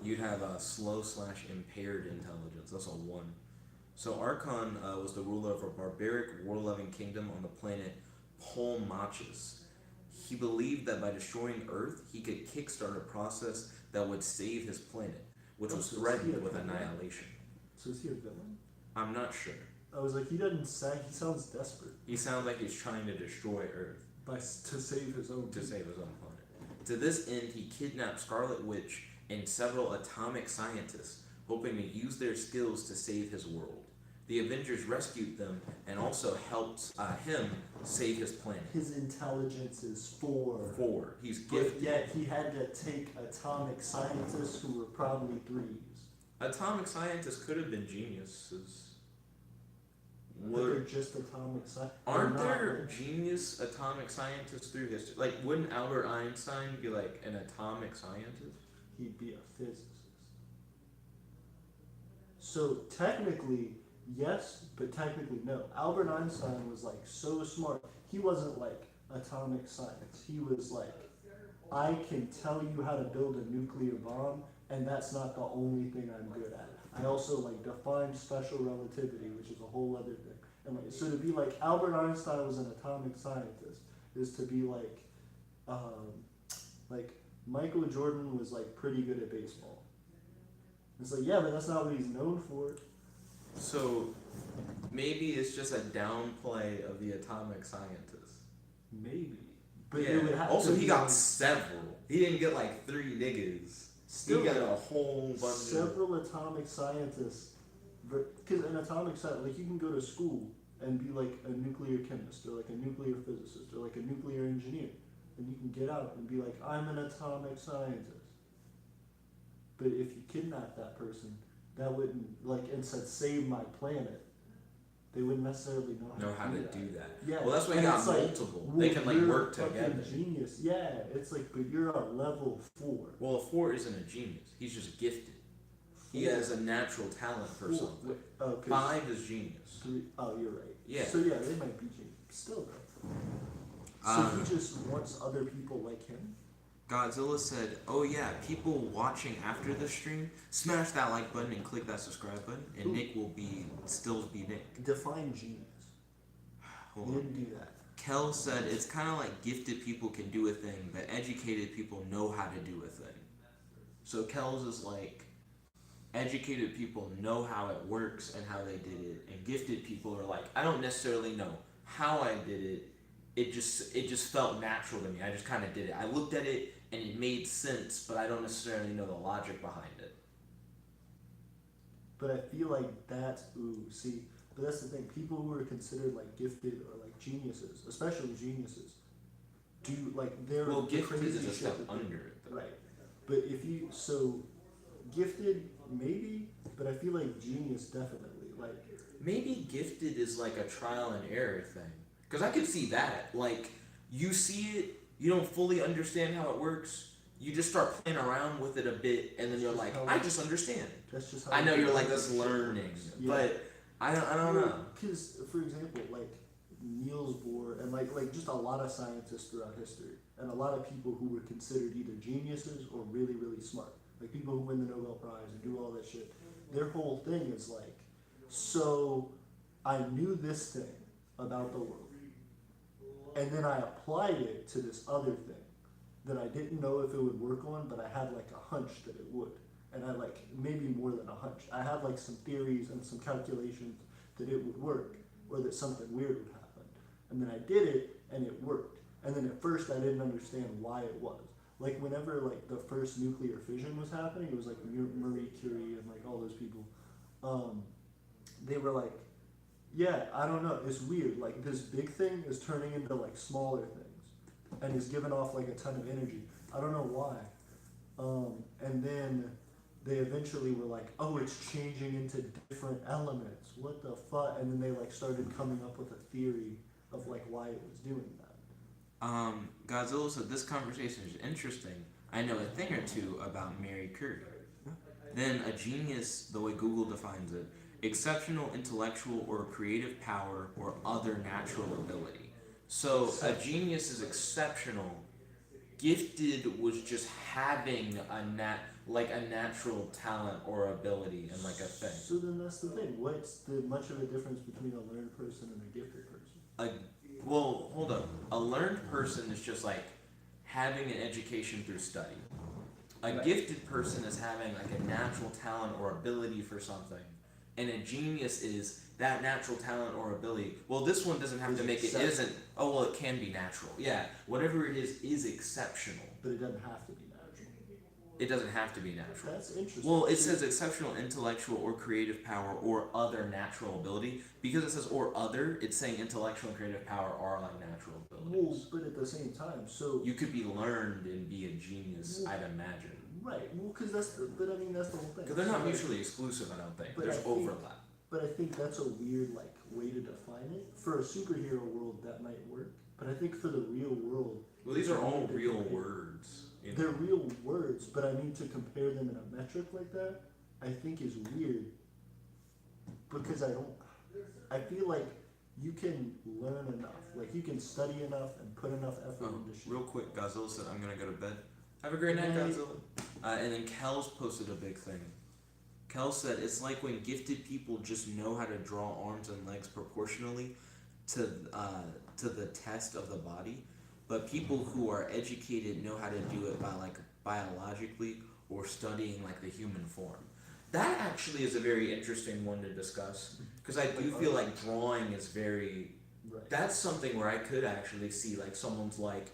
You'd have a slow/impaired intelligence. That's a 1. So Archon was the ruler of a barbaric, war-loving kingdom on the planet Polmachus. He believed that by destroying Earth, he could kickstart a process that would save his planet, which was So is he threatened a with villain? annihilation. So is he a villain? I'm not sure. I was like, he doesn't say, he sounds desperate He sounds like he's trying to destroy Earth to save his own to people. save his own planet. To this end, he kidnapped Scarlet Witch and several atomic scientists, hoping to use their skills to save his world. The Avengers rescued them and also helped him save his planet. His intelligence is 4. 4. He's But gifted. yet he had to take atomic scientists who were probably 3s. Atomic scientists could have been geniuses. But they're just atomic scientists. Aren't there genius atomic scientists through history? Like, wouldn't Albert Einstein be like an atomic scientist? He'd be a physicist. So technically, yes, but technically no. Albert Einstein was like so smart. He wasn't like atomic science. He was like, I can tell you how to build a nuclear bomb, and that's not the only thing I'm good at. I also like define special relativity, which is a whole other thing. And like, so to be like Albert Einstein was an atomic scientist is to be like Michael Jordan was like pretty good at baseball. It's like, yeah, but that's not what he's known for. So maybe it's just a downplay of the atomic scientist. Maybe. But yeah. it would have Also, to he be got like several. He didn't get like 3 niggas. still He got a whole bunch of. several atomic scientists. Because an atomic scientist, like you can go to school and be like a nuclear chemist or like a nuclear physicist or like a nuclear engineer. And you can get out and be like, I'm an atomic scientist. But if you kidnap that person, that wouldn't, like, and said, save my planet, they wouldn't necessarily know how to do that. Yeah. Well, that's why you and got it's like, multiple. well, They can like you're work a fucking together. Genius. Yeah, it's like, but you're a level 4. Well, a 4 isn't a genius. He's just gifted. He has a natural talent for 4. something. Wait, oh, 'cause 5 is genius. 3, oh, you're right. Yeah. So yeah, they might be genius. Still though. So he just wants other people like him? Godzilla said, "Oh yeah, people watching after the stream, smash that like button and click that subscribe button, and Ooh. Nick will still be Nick." Define genius. Hold You on. didn't do that. Kel said, "It's kind of like gifted people can do a thing, but educated people know how to do a thing." So Kel's is like, educated people know how it works and how they did it, and gifted people are like, I don't necessarily know how I did it. It just felt natural to me. I just kind of did it. I looked at it and it made sense, but I don't necessarily know the logic behind it. But I feel like that's, but that's the thing. People who are considered like gifted or like geniuses, especially geniuses, do like they're Well, the gifted crazy is a shit step that they- under it, though. Right. But if you, gifted maybe, but I feel like genius definitely. Like, Maybe gifted is like a trial and error thing. Because I could see that. Like, you see it, you don't fully understand how it works, you just start playing around with it a bit, and then you're like, I just understand. that's just how I know you're like, that's that's learning, Yeah. but I don't know. Because, for example, like Niels Bohr and like just a lot of scientists throughout history, and a lot of people who were considered either geniuses or really, really smart, like people who win the Nobel Prize and do all that shit. Their whole thing is like, so I knew this thing about the world, and then I applied it to this other thing that I didn't know if it would work on, but I had like a hunch that it would. and I like maybe more than a hunch. I have like some theories and some calculations that it would work or that something weird would happen. And then I did it and it worked. And then at first I didn't understand why it was. Like whenever like the first nuclear fission was happening, it was like Marie Curie and like all those people. They were like, yeah, I don't know, it's weird. Like this big thing is turning into like smaller things and is giving off like a ton of energy. I don't know why. And then they eventually were like, oh, it's changing into different elements. What the fuck? And then they like started coming up with a theory of like why it was doing that. Godzilla said this conversation is interesting. I know a thing or two about Mary Curie. Then a genius, the way Google defines it, exceptional intellectual or creative power or other natural ability. So a genius is exceptional. Gifted was just having a natural talent or ability and like a thing. So then that's the thing. What's the much of a difference between a learned person and a gifted person? Well, hold up. A learned person is just like having an education through study. A gifted person is having like a natural talent or ability for something. And a genius is that natural talent or ability. Well, this one doesn't have to make it isn't. Oh, well, it can be natural. Yeah, whatever it is exceptional. But it doesn't have to be natural. It doesn't have to be natural. That's interesting. Well, it says exceptional intellectual or creative power or other natural ability. Because it says or other, it's saying intellectual and creative power are like natural abilities. Well, but at the same time, so you could be learned and be a genius, I'd imagine. Right. Well, because that's the whole thing. Because they're not mutually exclusive, I don't think. There's overlap. But I think that's a weird like way to define it. For a superhero world, that might work. But I think for the real world, well, these are all real words. You know? They're real words, but I mean to compare them in a metric like that, I think is weird. Because I feel like you can learn enough, like you can study enough and put enough effort into shit. Real quick, Godzilla said, I'm gonna go to bed. Have a great night, Godzilla. And then Kel's posted a big thing. Kel said, it's like when gifted people just know how to draw arms and legs proportionally to the test of the body, but people who are educated know how to do it by like biologically or studying like the human form. That actually is a very interesting one to discuss, because I do feel like drawing is very, that's something where I could actually see like someone's like,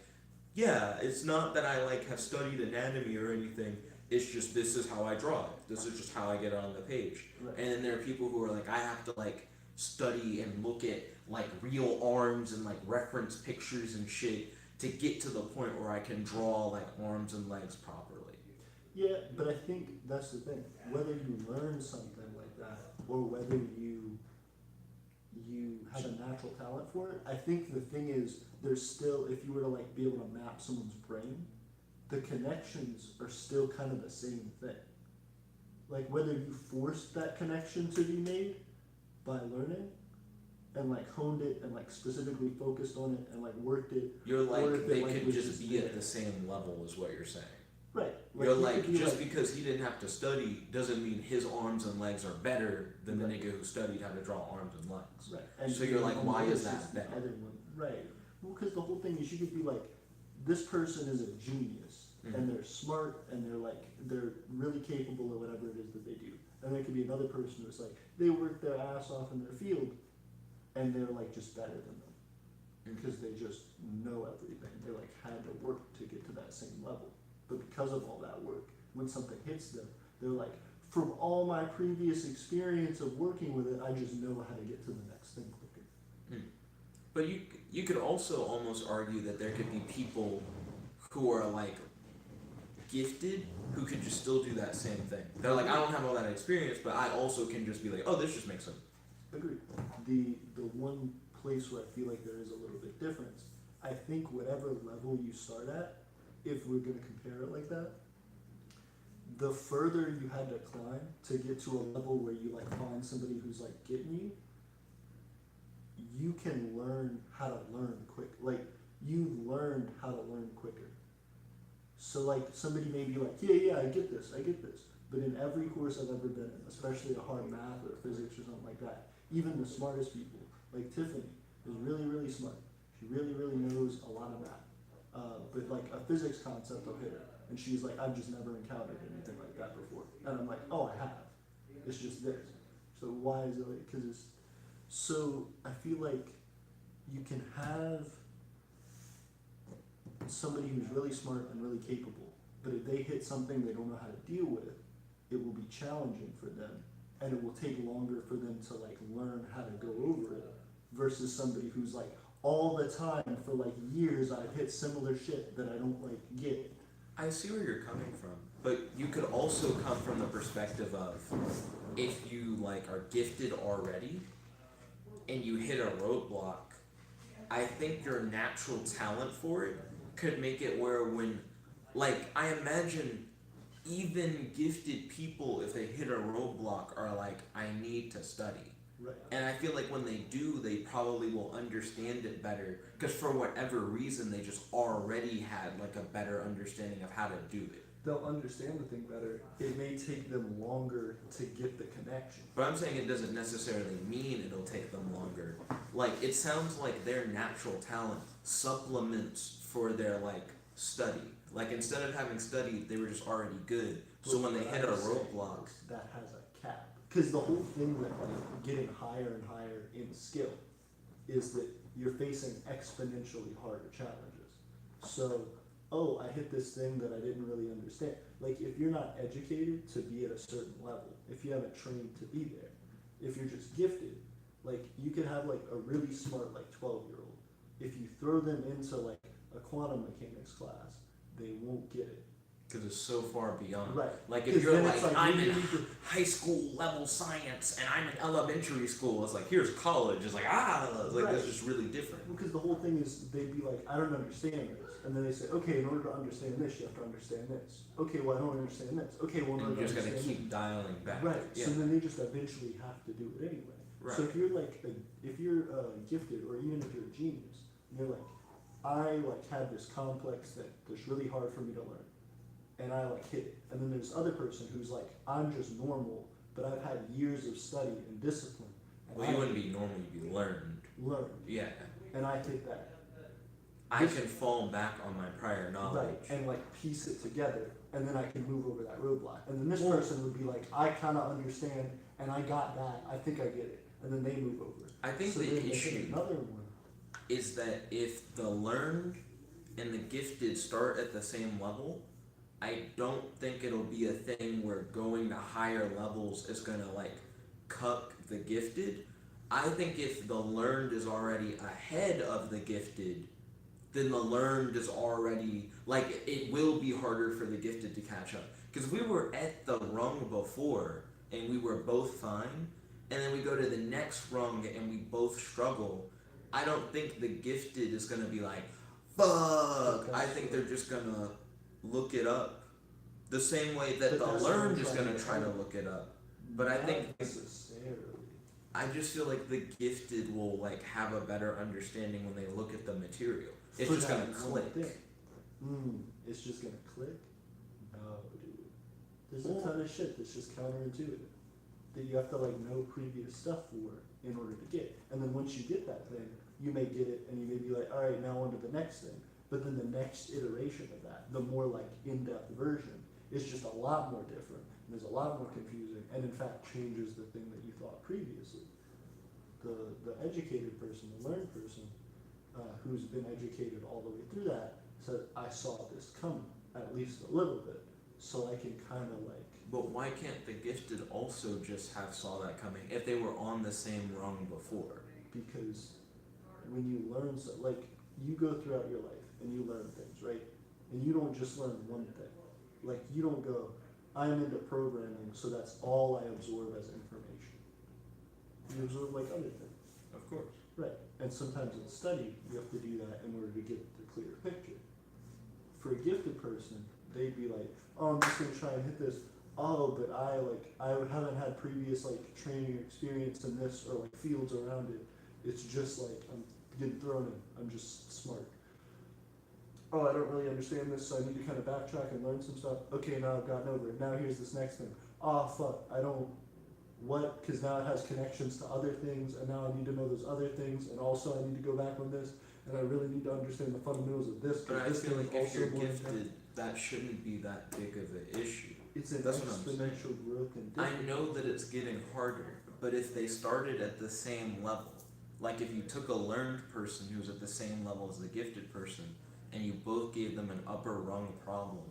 yeah, it's not that I like have studied anatomy or anything, it's just this is how I draw it, this is just how I get it on the page. And then there are people who are like, I have to like study and look at like real arms and like reference pictures and shit to get to the point where I can draw like arms and legs properly. Yeah, but I think that's the thing. Whether you learn something like that or whether you have a natural talent for it, I think the thing is there's still, if you were to like be able to map someone's brain, the connections are still kind of the same thing. Like whether you forced that connection to be made by learning and like honed it and like specifically focused on it and like worked it. You're like, they could just be at the same level is what you're saying. Right. You're like, just because he didn't have to study doesn't mean his arms and legs are better than the nigga who studied how to draw arms and legs. Right. And so you're like, why is that better? Right. Well, because the whole thing is you could be like, this person is a genius, and they're smart, and they're really capable of whatever it is that they do. And there could be another person who's like, they work their ass off in their field, and they're like just better than them. Because they just know everything. They like had to work to get to that same level. But because of all that work, when something hits them, they're like, from all my previous experience of working with it, I just know how to get to the next thing quicker. But you could also almost argue that there could be people who are like gifted who could just still do that same thing. They're like, I don't have all that experience, but I also can just be like, oh, this just makes sense. Agreed. The one place where I feel like there is a little bit difference, I think whatever level you start at, if we're going to compare it like that, the further you had to climb to get to a level where you like find somebody who's like getting you, you can learn how to learn quick. Like you learned how to learn quicker. So like somebody may be like, yeah, I get this. But in every course I've ever been in, especially a hard math or physics or something like that, even the smartest people, like Tiffany, is really, really smart. She really, really knows a lot of math. but like a physics concept will hit her, and she's like, I've just never encountered anything like that before, and I'm like, oh, I have. It's just this. So why is it like? Because it's so. I feel like you can have somebody who's really smart and really capable, but if they hit something they don't know how to deal with, it will be challenging for them, and it will take longer for them to like learn how to go over it, versus somebody who's like, all the time for like years I've hit similar shit that I don't like get. I see where you're coming from, but you could also come from the perspective of if you like are gifted already and you hit a roadblock, I think your natural talent for it could make it where when, like, I imagine even gifted people, if they hit a roadblock, are like, I need to study. Right. And I feel like when they do, they probably will understand it better because for whatever reason, they just already had like a better understanding of how to do it. They'll understand the thing better. It may take them longer to get the connection. But I'm saying it doesn't necessarily mean it'll take them longer. Like, it sounds like their natural talent supplements for their like study. Like, instead of having studied, they were just already good. So when they hit a roadblock, that has a cap. Because the whole thing with like getting higher and higher in skill is that you're facing exponentially harder challenges. So, oh, I hit this thing that I didn't really understand. Like, if you're not educated to be at a certain level, if you haven't trained to be there, if you're just gifted, like, you could have like a really smart like 12-year-old. If you throw them into like a quantum mechanics class, they won't get it. because it's so far beyond. Right. Like, 'Cause if you're then like, it's like, I'm you in need to- high school level science and I'm in elementary school, it's like, here's college. It's like, it's like, Right. that's just really different. Because the whole thing is, they'd be like, I don't understand this. And then they say, okay, in order to understand this, you have to understand this. Okay, well, I don't understand this. Okay, well, in And order you to just gotta understand keep dialing this. back. Right, Yeah. so then they just eventually have to do it anyway. Right. So if you're like, if you're gifted, or even if you're a genius, and you're like, I like had this complex thing that's really hard for me to learn, and I like hit it. And then there's other person who's like, I'm just normal, but I've had years of study and discipline. And Well, you wouldn't be normal, you'd be learned. learned, Yeah. and I hit that. I can fall back on my prior knowledge. Right, and like piece it together, and then I can move over that roadblock. And then this Well- person would be like, I kind of understand, and I got that. I think I get it, and then they move over. I think So the then they hit issue another one. is that if the learned and the gifted start at the same level, I don't think it'll be a thing where going to higher levels is gonna like cuck the gifted. I think if the learned is already ahead of the gifted, then the learned is already like it will be harder for the gifted to catch up. Because we were at the rung before and we were both fine, and then we go to the next rung and we both struggle. I don't think the gifted is gonna be like, fuck. I think they're just gonna look it up. The same way that But the that's what I'm learned is trying gonna to try to do. look it up. But I Not think necessarily. I just feel like the gifted will like have a better understanding when they look at the material. It's For just that gonna one click. thing. It's just gonna click? No, dude. There's Well- a ton of shit that's just counterintuitive that you have to like know previous stuff for in order to get. And then once you get that thing, you may get it and you may be like, all right, now on to the next thing. But then the next iteration of that, the more like in-depth version, is just a lot more different. And there's a lot more confusing, and in fact changes the thing that you thought previously. The educated person, the learned person, who's been educated all the way through that, said, I saw this coming, at least a little bit, so I can kind of like. But why can't the gifted also just have saw that coming if they were on the same rung before? Because when you learn, like, you go throughout your life and you learn things, right? And you don't just learn one thing. Like, you don't go, I'm into programming, so that's all I absorb as information. You absorb like other things. Of course. Right, and sometimes in study, you have to do that in order to get the clear picture. For a gifted person, they'd be like, oh, I'm just gonna try and hit this. Oh, but I haven't had previous like training or experience in this or like fields around it. It's just like I'm getting thrown in. I'm just smart. Oh, I don't really understand this, so I need to kind of backtrack and learn some stuff. Okay, now I've gotten over it. Now here's this next thing. Oh, fuck, I don't. What? Because now it has connections to other things, and now I need to know those other things, and also I need to go back on this. and I really need to understand the fundamentals of this. But I this feel thing like is if you're also more intense." gifted, that shouldn't be that big of an issue. It's an That's what I'm saying. exponential growth and I difference. know that it's getting harder, but if they started at the same level, like if you took a learned person who's at the same level as the gifted person, and you both gave them an upper rung problem,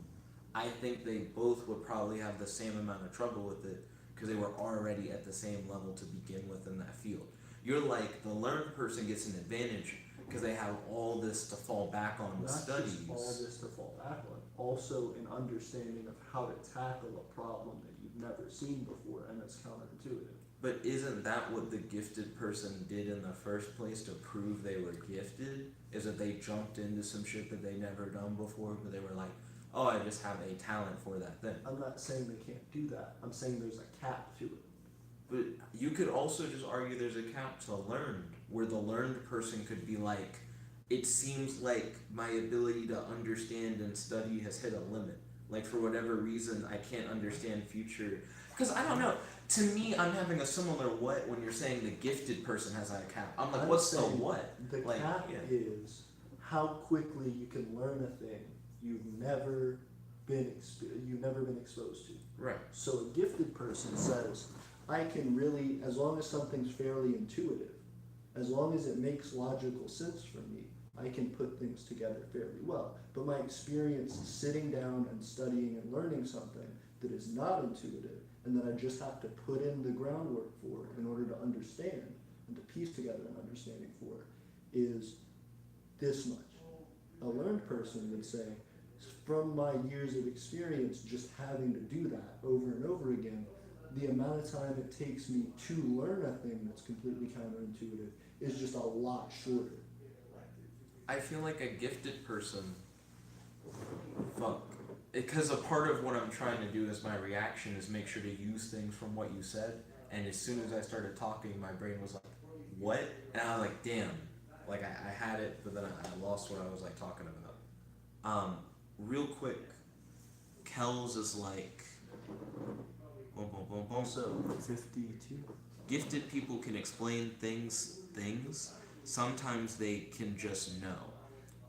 I think they both would probably have the same amount of trouble with it because they were already at the same level to begin with in that field. You're like, the learned person gets an advantage because they have all this to fall back on with Not studies. just all this to fall back on, also an understanding of how to tackle a problem that you've never seen before, and it's counterintuitive. But isn't that what the gifted person did in the first place to prove they were gifted? Is that they jumped into some shit that they never done before, but they were like, oh, I just have a talent for that thing. I'm not saying they can't do that. I'm saying there's a cap to it. But you could also just argue there's a cap to learned, where the learned person could be like, it seems like my ability to understand and study has hit a limit. Like, for whatever reason, I can't understand future. Because I don't know. To me, I'm having a similar what when you're saying the gifted person has a cap. I'm like, what's the saying what? The Like, cap yeah. is how quickly you can learn a thing you've never been exposed to. Right. So a gifted person says, I can really, as long as something's fairly intuitive, as long as it makes logical sense for me, I can put things together fairly well. But my experience sitting down and studying and learning something that is not intuitive and that I just have to put in the groundwork for in order to understand and to piece together an understanding for is this much. A learned person would say, from my years of experience just having to do that over and over again, the amount of time it takes me to learn a thing that's completely counterintuitive is just a lot shorter. I feel like a gifted person, because a part of what I'm trying to do as my reaction is make sure to use things from what you said, and as soon as I started talking, my brain was like, what? And I was like, damn, like I had it, but then I lost what I was like talking about. Real quick, Kells is like, boom, boom, boom, boom. Also, 52. Gifted people can explain things. Sometimes they can just know.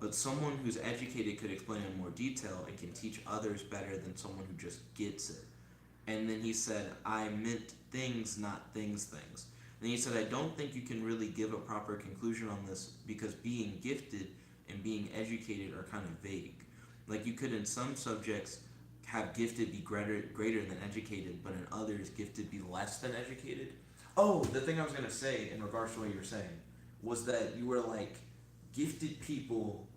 But someone who's educated could explain in more detail and can teach others better than someone who just gets it. And then he said, I meant things, not things. And he said, I don't think you can really give a proper conclusion on this because being gifted and being educated are kind of vague. Like you could in some subjects have gifted be greater than educated, but in others gifted be less than educated. Oh, the thing I was going to say in regards to what you were saying was that you were like, gifted people,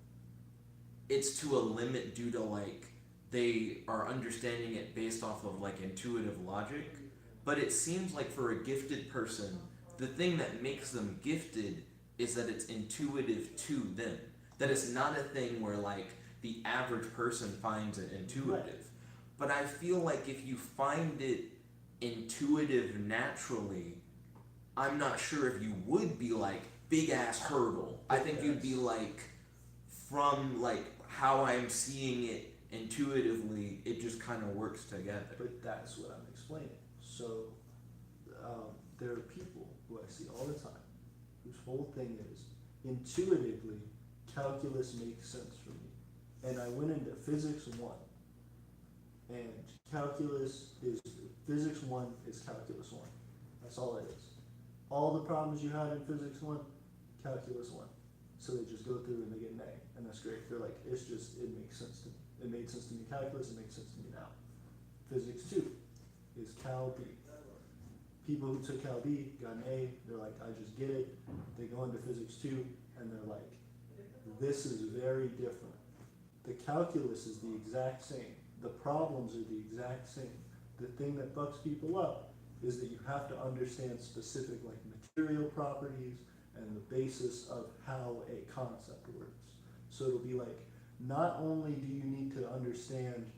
it's to a limit due to like, they are understanding it based off of like intuitive logic. But it seems like for a gifted person, the thing that makes them gifted is that it's intuitive to them. That it's not a thing where like the average person finds it intuitive. Right. But I feel like if you find it intuitive naturally, I'm not sure if you would be like big ass hurdle. I think you'd be like from like how I'm seeing it intuitively, it just kind of works together. But that's what I'm explaining. So there are people who I see all the time whose whole thing is intuitively calculus makes sense for me. And I went into physics 1, and physics 1 is calculus 1. That's all it is. All the problems you had in physics 1, calculus 1. So they just go through and they get an A, and that's great. They're like, it makes sense to me. It made sense to me calculus, it makes sense to me now. Physics 2 is Cal B. People who took Cal B got an A, they're like, I just get it. They go into physics 2, and they're like, this is very different. The calculus is the exact same. The problems are the exact same. The thing that fucks people up is that you have to understand specific like material properties and the basis of how a concept works. So it'll be like, not only do you need to understand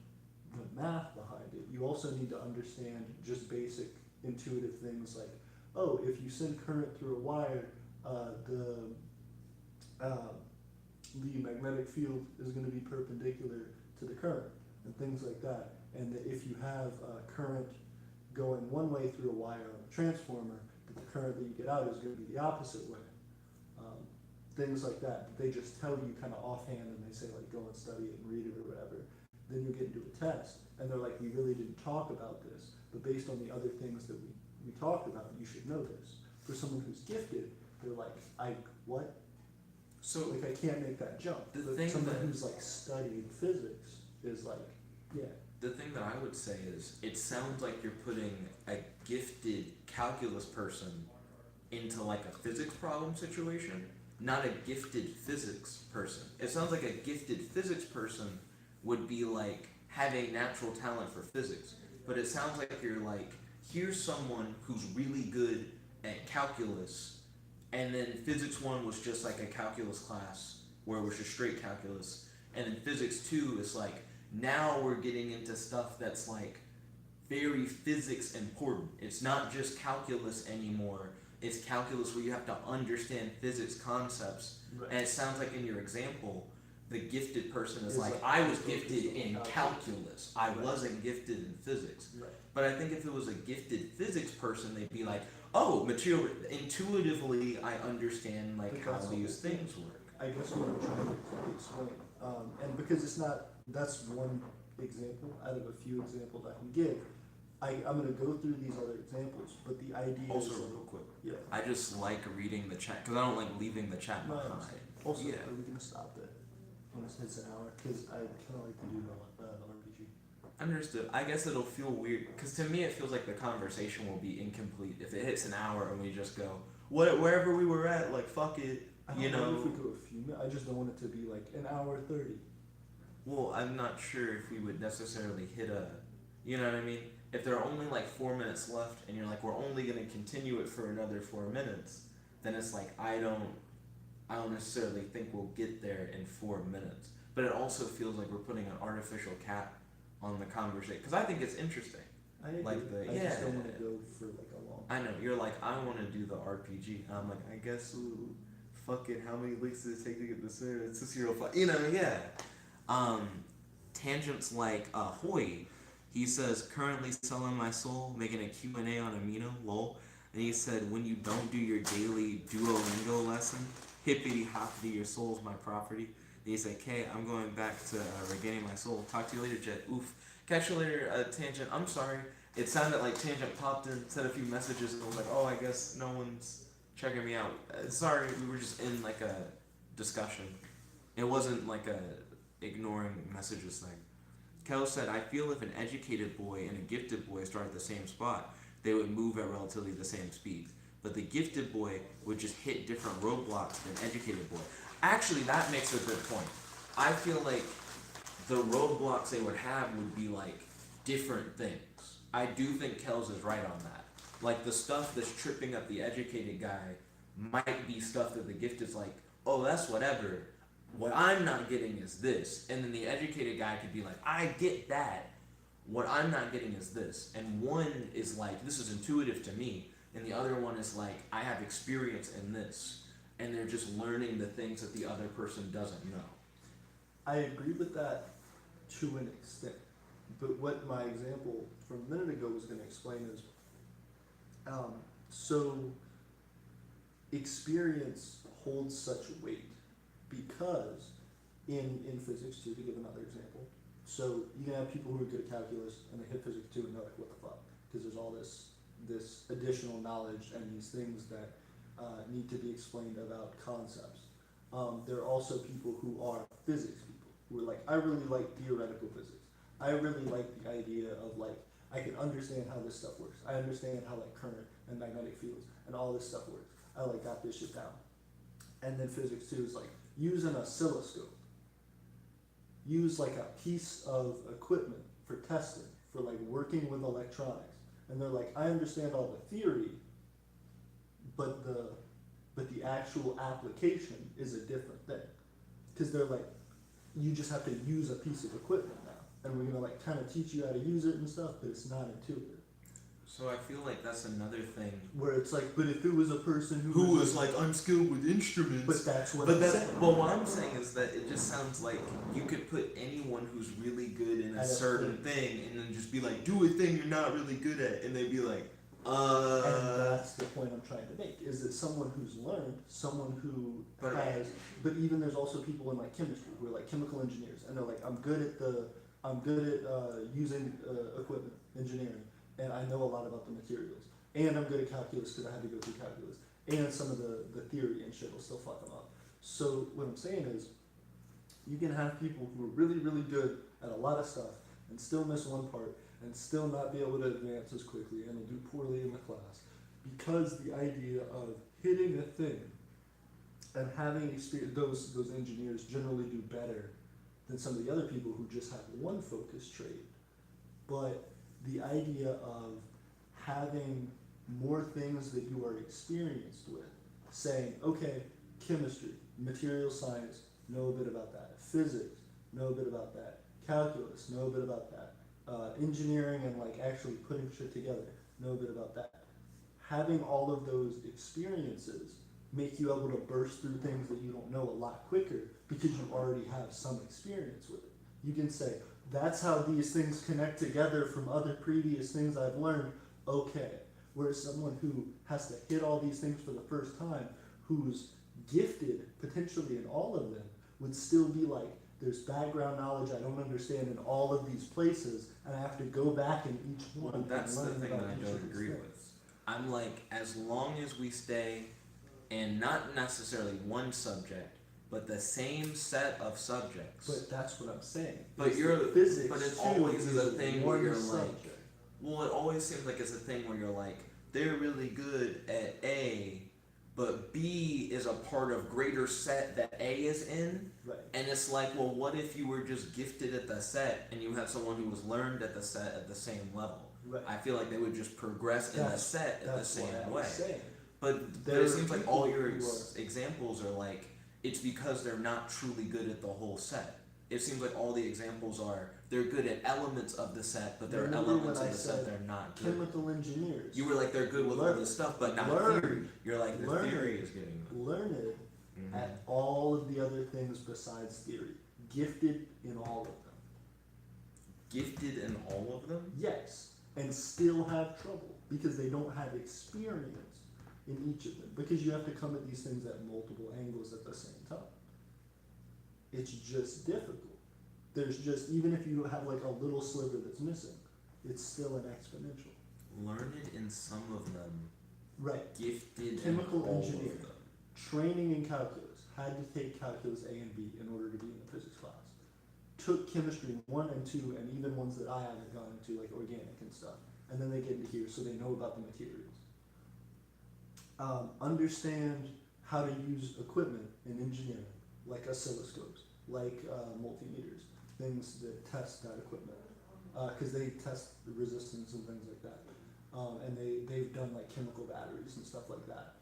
the math behind it, you also need to understand just basic intuitive things like, oh, if you send current through a wire, the magnetic field is going to be perpendicular to the current, and things like that. And that if you have current going one way through a wire on a transformer, that the current that you get out is going to be the opposite way. things like that. They just tell you kind of offhand, and they say like go and study it and read it or whatever. Then you get into a test, and they're like, we really didn't talk about this, but based on the other things that we talked about, you should know this. For someone who's gifted, they're like, what? So Like I can't make that jump. The But thing someone that- who's like studied physics is like, yeah. the thing that I would say is, it sounds like you're putting a gifted calculus person into like a physics problem situation, not a gifted physics person. It sounds like a gifted physics person would be like, have a natural talent for physics. But it sounds like you're like, here's someone who's really good at calculus, and then physics 1 was just like a calculus class where it was just straight calculus, and then physics 2 is like, now we're getting into stuff that's like very physics important. It's not just calculus anymore. It's calculus where you have to understand physics concepts. Right. And it sounds like in your example, the gifted person is It's like, like I was focused gifted on in calculus. calculus. I Right. wasn't gifted in physics. Right. But I think if it was a gifted physics person, they'd be like, oh, material, intuitively I understand like But how that's these what- things work. I guess what I'm trying to explain, and because it's not, that's one example out of a few examples I can give. I'm gonna go through these other examples, but the idea Also, is, real quick, yeah. I just like reading the chat because I don't like leaving the chat No, I behind. understand. Also, Yeah. are we gonna stop it when it hits an hour? Because I kind of like to do the RPG. Understood. I guess it'll feel weird because to me it feels like the conversation will be incomplete if it hits an hour and we just go wherever we were at, like fuck it, I don't you know know. if we go a few minutes. I just don't want it to be like an hour 30. Well, I'm not sure if we would necessarily hit a, you know what I mean? If there are only like 4 minutes left and you're like, we're only gonna continue it for another 4 minutes, then it's like I don't necessarily think we'll get there in 4 minutes. But it also feels like we're putting an artificial cap on the conversation because I think it's interesting. I agree. Like the- I just don't yeah. want to go for like a long. I know you're like I want to do the RPG. I'm like I guess fuck it. How many weeks does it take to get the server? It's a 05. You know, yeah. Tangents like Hoy. He says currently selling my soul, making a Q&A on Amino. Lol. And he said when you don't do your daily Duolingo lesson, hippity hoppity, your soul's my property. And he said, "Okay, I'm going back to regaining my soul. Talk to you later, Jet. Oof. Catch you later, Tangent. I'm sorry. It sounded like Tangent popped in, said a few messages, and I was like, oh, I guess no one's checking me out. Sorry, we were just in like a discussion. It wasn't like a ignoring messages thing. Kel said, I feel if an educated boy and a gifted boy start at the same spot, they would move at relatively the same speed. But the gifted boy would just hit different roadblocks than educated boy. Actually, that makes a good point. I feel like the roadblocks they would have would be like different things. I do think Kels is right on that. Like the stuff that's tripping up the educated guy might be stuff that the gifted's like, oh, that's whatever. What I'm not getting is this. And then the educated guy could be like, I get that. What I'm not getting is this. And one is like, this is intuitive to me. And the other one is like, I have experience in this. And they're just learning the things that the other person doesn't know. I agree with that to an extent. But what my example from a minute ago was going to explain is, so experience holds such weight because in physics too, to give another example, so you can have people who are good at calculus and they hit physics too and they're like, what the fuck? Because there's all this additional knowledge and these things that need to be explained about concepts. There are also people who are physics people who are like, I really like theoretical physics. I really like the idea of like, I can understand how this stuff works. I understand how like current and magnetic fields and all this stuff works. I like got this shit down. And then physics too is like, use an oscilloscope. Use like a piece of equipment for testing, for like working with electronics. And they're like, I understand all the theory, but the actual application is a different thing. Because they're like, you just have to use a piece of equipment now. And we're gonna like kind of teach you how to use it and stuff, but it's not intuitive. So I feel like that's another thing. Where it's like, but if it was a person Who was like unskilled with instruments. but that's what But I'm that's, saying. but what I'm saying is that it just sounds like you could put anyone who's really good in a At a certain thing and then just be like, do a thing you're not really good at, and they'd be like, And that's the point I'm trying to make, is that someone who's learned, someone who has, but even there's also people in like chemistry who are like chemical engineers, and they're like, I'm good at using equipment, engineering, and I know a lot about the materials, and I'm good at calculus because I had to go through calculus, and some of the theory and shit will still fuck them up. So what I'm saying is, you can have people who are really, really good at a lot of stuff and still miss one part and still not be able to advance as quickly and will do poorly in the class, because the idea of hitting a thing and having experience, those engineers generally do better than some of the other people who just have one focus trait. But the idea of having more things that you are experienced with, saying, okay, chemistry, material science, know a bit about that. Physics, know a bit about that. Calculus, know a bit about that. Engineering and like actually putting shit together, know a bit about that. Having all of those experiences make you able to burst through things that you don't know a lot quicker because you already have some experience with it. You can say, that's how these things connect together from other previous things I've learned, okay. Whereas someone who has to hit all these things for the first time, who's gifted potentially in all of them, would still be like, there's background knowledge I don't understand in all of these places, and I have to go back in each one. Well, that's and the learn thing about that I each don't of these agree things. with. I'm like, as long as we stay in not necessarily one subject, but the same set of subjects. But that's what I'm saying. But Is you're, that physics but it too always is a is thing where one you're like, subject. well, it always seems like it's a thing where you're like, they're really good at A, but B is a part of greater set that A is in. Right. And it's like, well, what if you were just gifted at the set and you had someone who was learned at the set at the same level? Right. I feel like they would just progress in the set at the That's same what I way. was saying. But There it are seems like people all your who examples are like, it's because they're not truly good at the whole set. It seems like all the examples are, they're good at elements of the set, but there are Remember elements when of I the set said they're not good. chemical engineers. You were like, they're good with all this stuff, but not theory. You're like, the theory is getting them. Learned at all of the other things besides theory. Gifted in all of them. Gifted in all of them? Yes. And still have trouble because they don't have experience in each of them. Because you have to come at these things at multiple angles at the same time. It's just difficult. There's just, even if you have like a little sliver that's missing, it's still an exponential. Learned in some of them. Right. Gifted Chemical in all engineering. of them. Training in calculus. Had to take calculus A and B in order to be in the physics class. Took chemistry 1 and 2, and even ones that I haven't gone into, like organic and stuff. And then they get into here, so they know about the materials. Understand how to use equipment in engineering, like oscilloscopes, like multimeters, things that test that equipment. Because they test the resistance and things like that. And they've done like chemical batteries and stuff like that.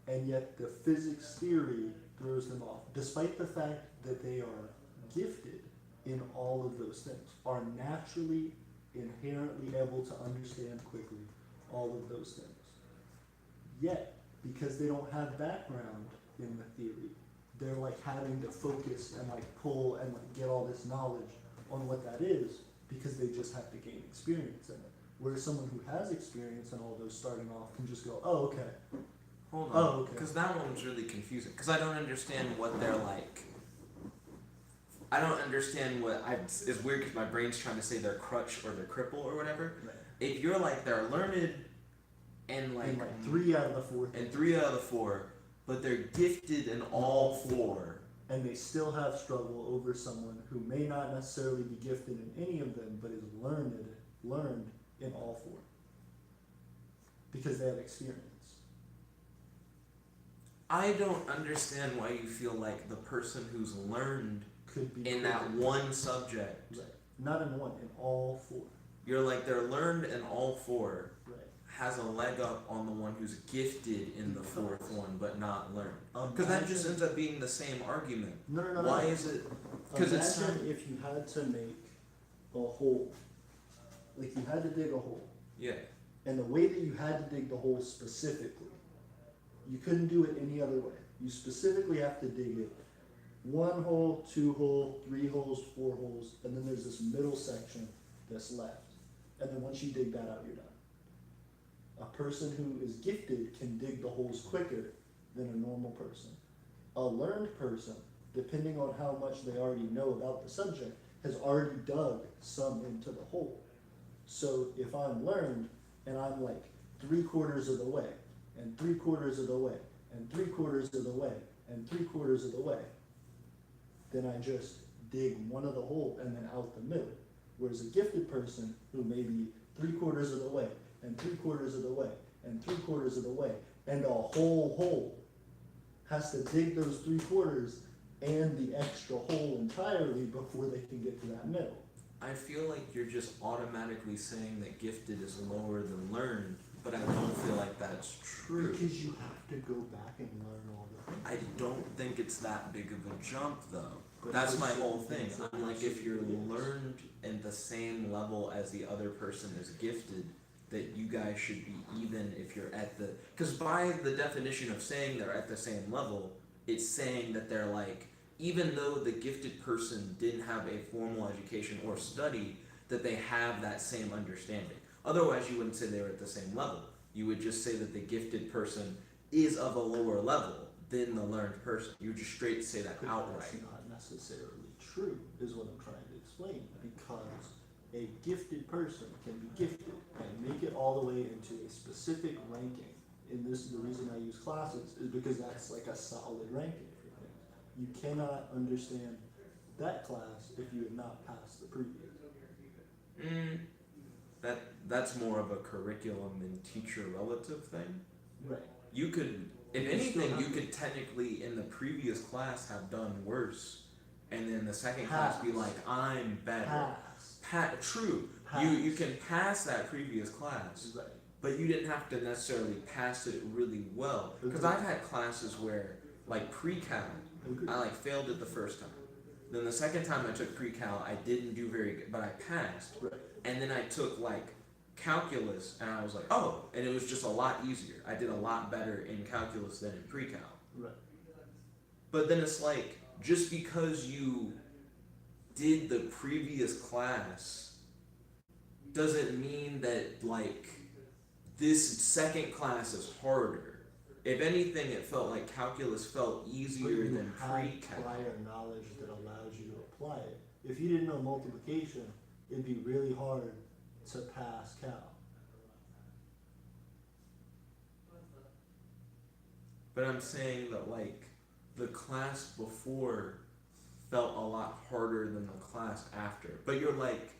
And yet the physics theory throws them off, despite the fact that they are gifted in all of those things, are naturally, inherently able to understand quickly all of those things. Yet, because they don't have background in the theory, they're like having to focus and like pull and like get all this knowledge on what that is, because they just have to gain experience in it. Whereas someone who has experience in all those starting off can just go, oh, okay. Hold Oh, on, okay. because that one's really confusing. Because I don't understand what they're like. I don't understand what it's weird because my brain's trying to say they're crutch or they're cripple or whatever. Right. If you're like they're learned and like, And like 3 out of the 4 and 3 out of the 4, but they're gifted in all 4. and they still have struggle over someone who may not necessarily be gifted in any of them, but is learned in all 4 because they have experience. I don't understand why you feel like the person who's learned Could be in that quicker. one subject, Right. Not in one, in all 4. you're like they're learned in all 4. Right. Has a leg up on the one who's gifted in the 4th one but not learned. Because that just Imagine- ends up being the same argument. No. Why is it? Because it's Imagine if you had to make a hole, like you had to dig a hole, yeah. and the way that you had to dig the hole specifically, you couldn't do it any other way. You specifically have to dig it 1 hole, 2 hole, 3 holes, 4 holes, and then there's this middle section that's left. And then once you dig that out, you're done. A person who is gifted can dig the holes quicker than a normal person. A learned person, depending on how much they already know about the subject, has already dug some into the hole. So if I'm learned and I'm like 3/4 of the way, and 3/4 of the way, and 3/4 of the way, and 3/4 of the way, then I just dig one of the hole and then out the middle. Whereas a gifted person who may be 3/4 of the way, and 3/4 of the way, and 3/4 of the way, and a whole hole, has to dig those 3/4 and the extra hole entirely before they can get to that middle. I feel like you're just automatically saying that gifted is lower than learned, but I don't feel like that's true. Because you have to go back and learn all the things. I don't think it's that big of a jump though. But That's my there's whole certain thing. things that I'm like, if you're absolutely is. learned in the same level as the other person is gifted, that you guys should be even if you're at the, because by the definition of saying they're at the same level, it's saying that they're like, even though the gifted person didn't have a formal education or study, that they have that same understanding. Otherwise, you wouldn't say they were at the same level. You would just say that the gifted person is of a lower level than the learned person. You would just straight say that But outright. that's not necessarily true, is what I'm trying to explain, because a gifted person can be gifted and make it all the way into a specific ranking. And this is the reason I use classes, is because that's like a solid ranking for things. You cannot understand that class if you have not passed the previous. That's more of a curriculum and teacher relative thing. Right. You could, if You still anything, have you to- could technically in the previous class have done worse, and then the second class be Pass. like, I'm better. Pass. True. Pass. You can pass that previous class, Right. but you didn't have to necessarily pass it really well. Because I've had classes where, like pre-cal, Agreed. I like failed it the first time. Then the second time I took pre-cal, I didn't do very good, but I passed. Right. And then I took like calculus, and I was like, oh, and it was just a lot easier. I did a lot better in calculus than in pre-cal. Right. But then it's like, just because you did the previous class doesn't mean that like this second class is harder. If anything, it felt like calculus felt But easier you than had pre-cal. prior knowledge that allows you to apply it. If you didn't know multiplication, it'd be really hard to pass cal. But I'm saying that like the class before felt a lot harder than the class after. But you're like,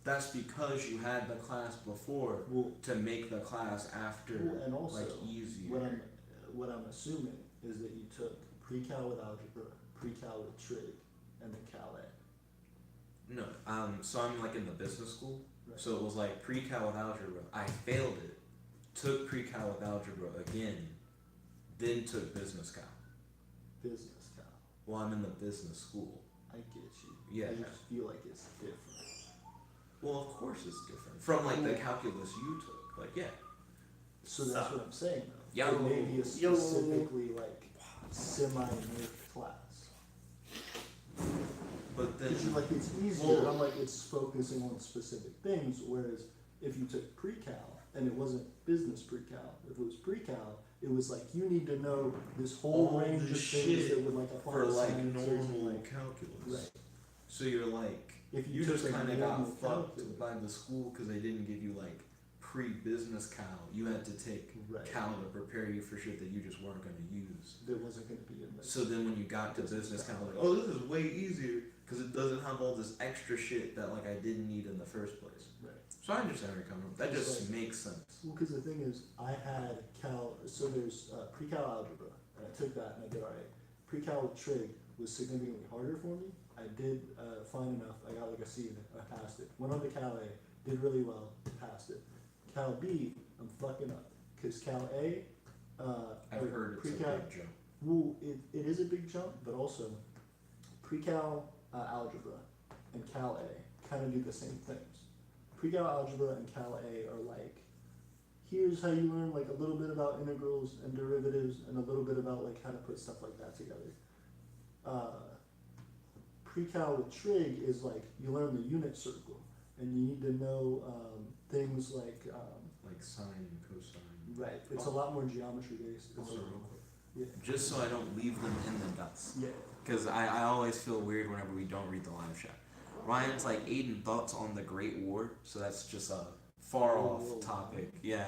that's because you had the class before Well, to make the class after and also, like easier. what I'm assuming is that you took pre-cal with algebra, pre-cal with trig, and then cal A. No, so I'm like in the business school. Right. So it was like pre-cal with algebra. I failed it. Took pre-cal with algebra again. Then took business cal. Business cal. Well, I'm in the business school. I get you. Yeah. I just feel like it's different. Well, of course it's different from like the calculus you took. Like yeah. So that's what I'm saying though. Yo. It may be a Yo. specifically like semi-nerfed class. But then Because like it's easier, Well- I'm like it's focusing on specific things, whereas if you took pre-cal and it wasn't business pre-cal, if it was pre-cal, it was like you need to know this whole All range the of things shit that would like apply for to like sciences and, normal like, calculus. right. So you're like, If you took just a kind of got normal fucked calculus, by the school because they didn't give you like pre-business cal. You had to take right, cal to prepare you for shit that you just weren't going to use. there wasn't going to be in this. So then when you got to business cal, like, oh, this is way easier because it doesn't have all this extra shit that like I didn't need in the first place. Right. So I understand where you're coming from. That It's just makes sense. Well, because the thing is, I had cal, so there's pre-cal algebra, and I took that and I did alright. Pre-cal with trig was significantly harder for me. I did fine enough. I got like a C in it. I passed it. Went on to cal A, did really well, passed it. Cal B, I'm fucking up. Because cal A, I've heard it's a pre-cal, big jump. well, it is a big jump, but also pre-cal algebra and cal A kind of do the same things. Pre-cal algebra and cal A are like, here's how you learn like a little bit about integrals and derivatives and a little bit about like how to put stuff like that together. Pre-cal with trig is like you learn the unit circle and you need to know things like Like like sine and cosine. Right. It's a lot more geometry based. Also, real quick. Yeah. Just so I don't leave them in the dust. Yeah. Because I always feel weird whenever we don't read the live chat. Ryan's like, Aiden, thoughts on the Great War? So that's just a far off topic. Yeah.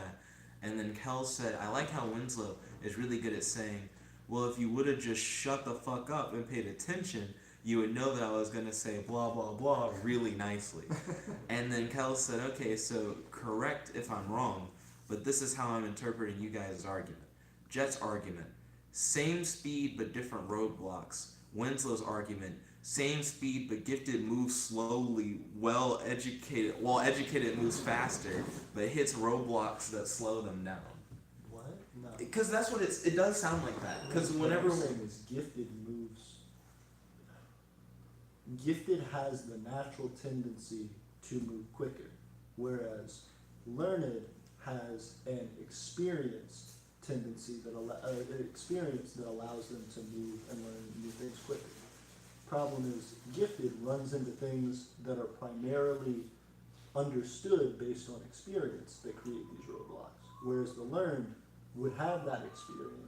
And then Kel said, I like how Winslow is really good at saying, well, if you would have just shut the fuck up and paid attention, you would know that I was going to say blah, blah, blah really nicely. And then Kel said, okay, so correct if I'm wrong, but this is how I'm interpreting you guys' argument. Jet's argument, same speed but different roadblocks. Winslow's argument, same speed but gifted moves slowly, well educated moves faster, but hits roadblocks that slow them down. What? No. Because that's what it does sound like that. Because whenever what I'm saying is gifted moves. Gifted has the natural tendency to move quicker, whereas learned has an experienced tendency experience that allows them to move and learn new things quicker. Problem is, gifted runs into things that are primarily understood based on experience that create these roadblocks, whereas the learned would have that experience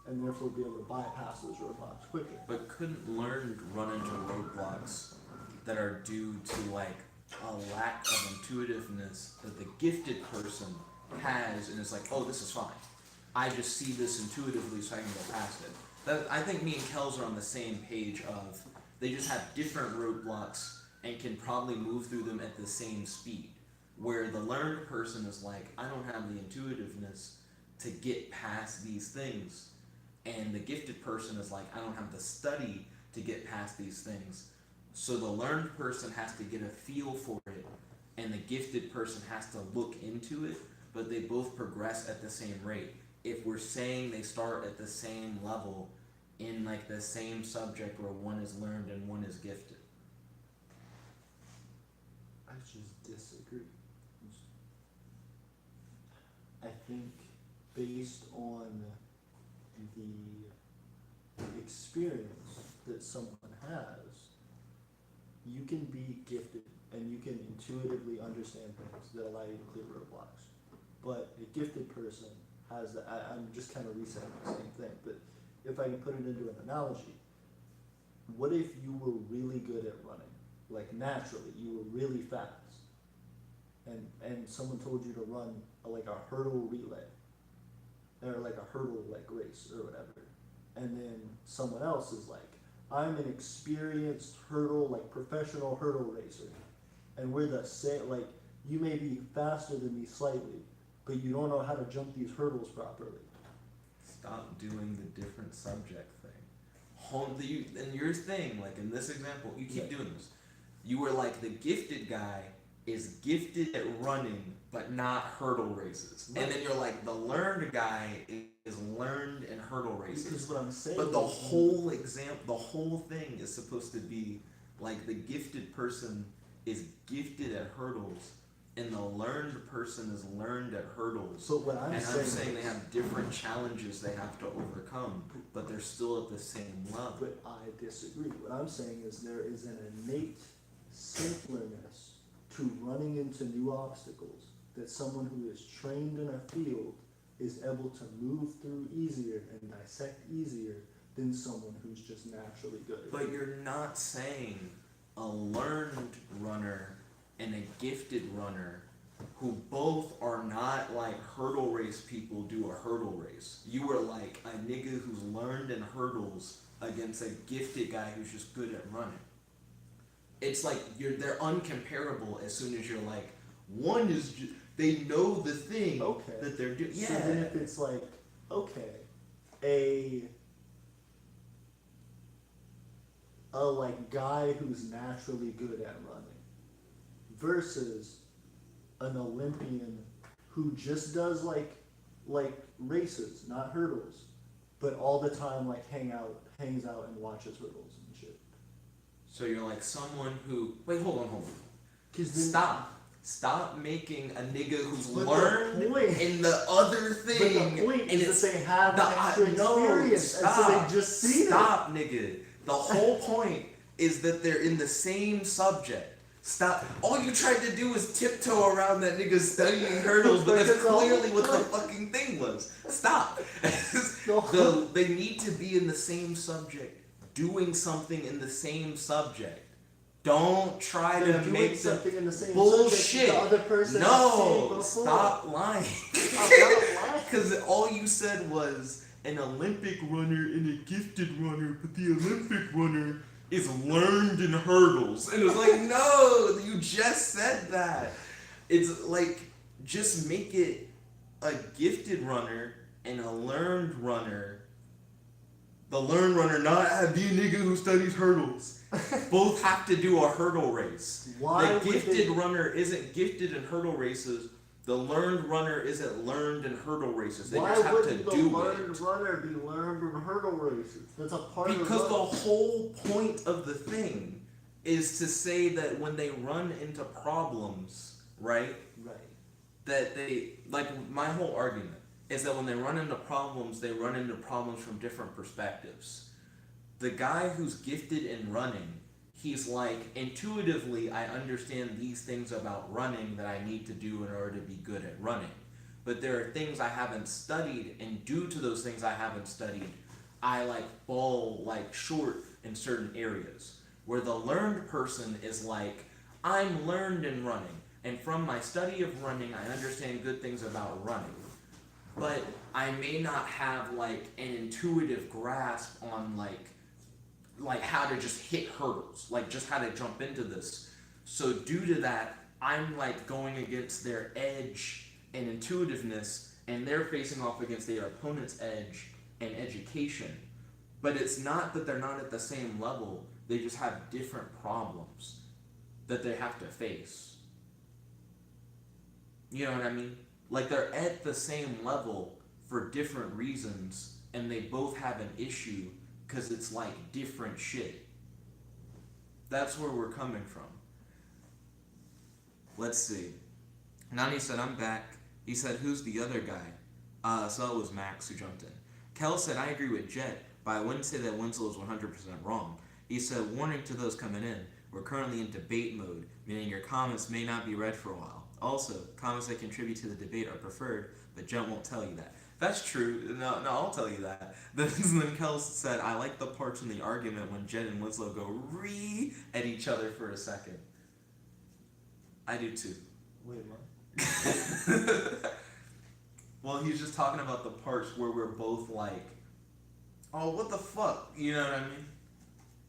and therefore be able to bypass those roadblocks quicker. But couldn't learned run into roadblocks that are due to like a lack of intuitiveness that the gifted person has, and it's like, oh, this is fine. I just see this intuitively, so I can go past it. I think me and Kels are on the same page of they just have different roadblocks and can probably move through them at the same speed. Where the learned person is like, I don't have the intuitiveness to get past these things. And the gifted person is like, I don't have the study to get past these things. So the learned person has to get a feel for it, and the gifted person has to look into it, but they both progress at the same rate. If we're saying they start at the same level in like the same subject where one is learned and one is gifted. I just disagree. I think based on the experience that someone has, you can be gifted and you can intuitively understand things that allow you to clear roadblocks. But a gifted person has the, I'm just kind of resetting the same thing, but if I can put it into an analogy, what if you were really good at running? Like naturally, you were really fast, and someone told you to run like a hurdle relay, or like a hurdle like race or whatever, and then someone else is like, I'm an experienced hurdle, like professional hurdle racer, and we're the same, like you may be faster than me slightly, but you don't know how to jump these hurdles properly. Stop doing the different subject thing. And your thing, like in this example, you keep doing this. You were like, the gifted guy is gifted at running, but not hurdle races. Right. And then you're like, the learned guy is learned in hurdle races. Because what I'm saying, but the whole thing is supposed to be like the gifted person is gifted at hurdles, and the learned person is learned at hurdles. So what I'm saying they have different challenges they have to overcome, but they're still at the same level. But I disagree. What I'm saying is there is an innate simpleness to running into new obstacles that someone who is trained in a field is able to move through easier and dissect easier than someone who's just naturally good at it. But you're not saying a learned runner and a gifted runner who both are not like hurdle race people do a hurdle race. You were like a nigga who's learned in hurdles against a gifted guy who's just good at running. It's like they're uncomparable as soon as you're like, one is just, they know the thing that they're doing. Yeah. So then if it's like, okay, a like guy who's naturally good at running versus an Olympian who just does like races, not hurdles, but all the time like hangs out and watches hurdles and shit. So you're like someone who wait, hold on. Stop making a nigga who's learned in the other thing. But the point is that they have the extra experience, and so they just see Stop, nigga. The whole point is that they're in the same subject. Stop. All you tried to do was tiptoe around that nigga studying hurdles, but that's clearly what the fucking thing was. Stop. They need to be in the same subject, doing something in the same subject. Don't try to make something in the same bullshit. The other person no, stop lying. I'm not lying. Because all you said was an Olympic runner and a gifted runner, but the Olympic runner is learned in hurdles. And it was like, no, you just said that. It's like, just make it a gifted runner and a learned runner. The learned runner not be a nigga who studies hurdles. Both have to do a hurdle race. Why the gifted runner isn't gifted in hurdle races. The learned runner isn't learned in hurdle races. They just have to do it. Why wouldn't the learned runner be learned in hurdle races? That's a part of because the whole point of the thing is to say that when they run into problems, right? Right. That they, like, my whole argument is that when they run into problems from different perspectives. The guy who's gifted in running, he's like, intuitively, I understand these things about running that I need to do in order to be good at running. But there are things I haven't studied, and due to those things I haven't studied, I fall short in certain areas. Where the learned person is like, I'm learned in running, and from my study of running, I understand good things about running. But I may not have an intuitive grasp on how to just hit hurdles, just how to jump into this. So due to that, I'm going against their edge and intuitiveness, and they're facing off against their opponent's edge and education. But it's not that they're not at the same level, they just have different problems that they have to face. You know what I mean? They're at the same level for different reasons, and they both have an issue because it's different shit. That's where we're coming from. Let's see. Nani said, I'm back. He said, who's the other guy? So it was Max who jumped in. Kel said, I agree with Jet, but I wouldn't say that Winslow is 100% wrong. He said, warning to those coming in. We're currently in debate mode, meaning your comments may not be read for a while. Also, comments that contribute to the debate are preferred, but Jet won't tell you that. That's true. No, I'll tell you that. Then Kels said, I like the parts in the argument when Jet and Winslow go at each other for a second. I do too. Wait, what? Well, he's just talking about the parts where we're both oh, what the fuck? You know what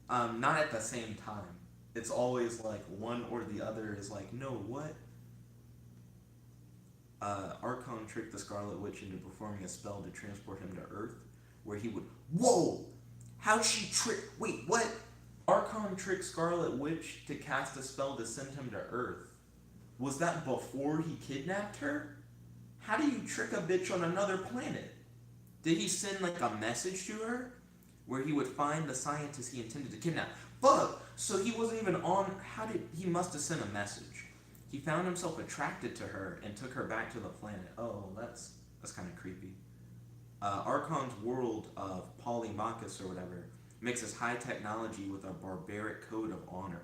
I mean? Not at the same time. It's always one or the other is no, what? Archon tricked the Scarlet Witch into performing a spell to transport him to Earth, where he would... Whoa! How'd she trick... Wait, what? Archon tricked Scarlet Witch to cast a spell to send him to Earth. Was that before he kidnapped her? How do you trick a bitch on another planet? Did he send a message to her? Where he would find the scientist he intended to kidnap. Fuck! So he wasn't even on... He must have sent a message. He found himself attracted to her and took her back to the planet. Oh, that's kind of creepy. Archon's world of Polymachus or whatever mixes high technology with a barbaric code of honor.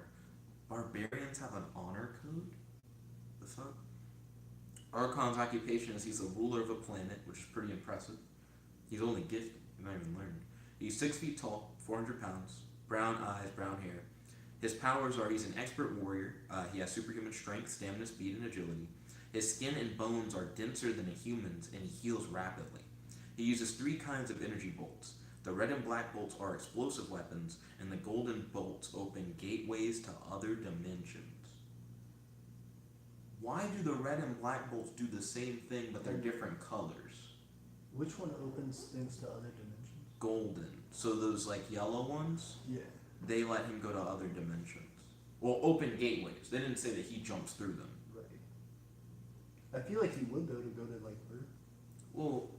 Barbarians have an honor code? The fuck? Archon's occupation is he's the ruler of a planet, which is pretty impressive. He's only gifted, not even learned. He's 6 feet tall, 400 pounds, brown eyes, brown hair. His powers are he's an expert warrior, he has superhuman strength, stamina, speed, and agility. His skin and bones are denser than a human's, and he heals rapidly. He uses 3 kinds of energy bolts. The red and black bolts are explosive weapons, and the golden bolts open gateways to other dimensions. Why do the red and black bolts do the same thing, but they're different colors? Which one opens things to other dimensions? Golden. So those yellow ones? Yeah. They let him go to other dimensions. Well, open gateways. They didn't say that he jumps through them. Right. I feel like he would, though, to go to, Earth. Well,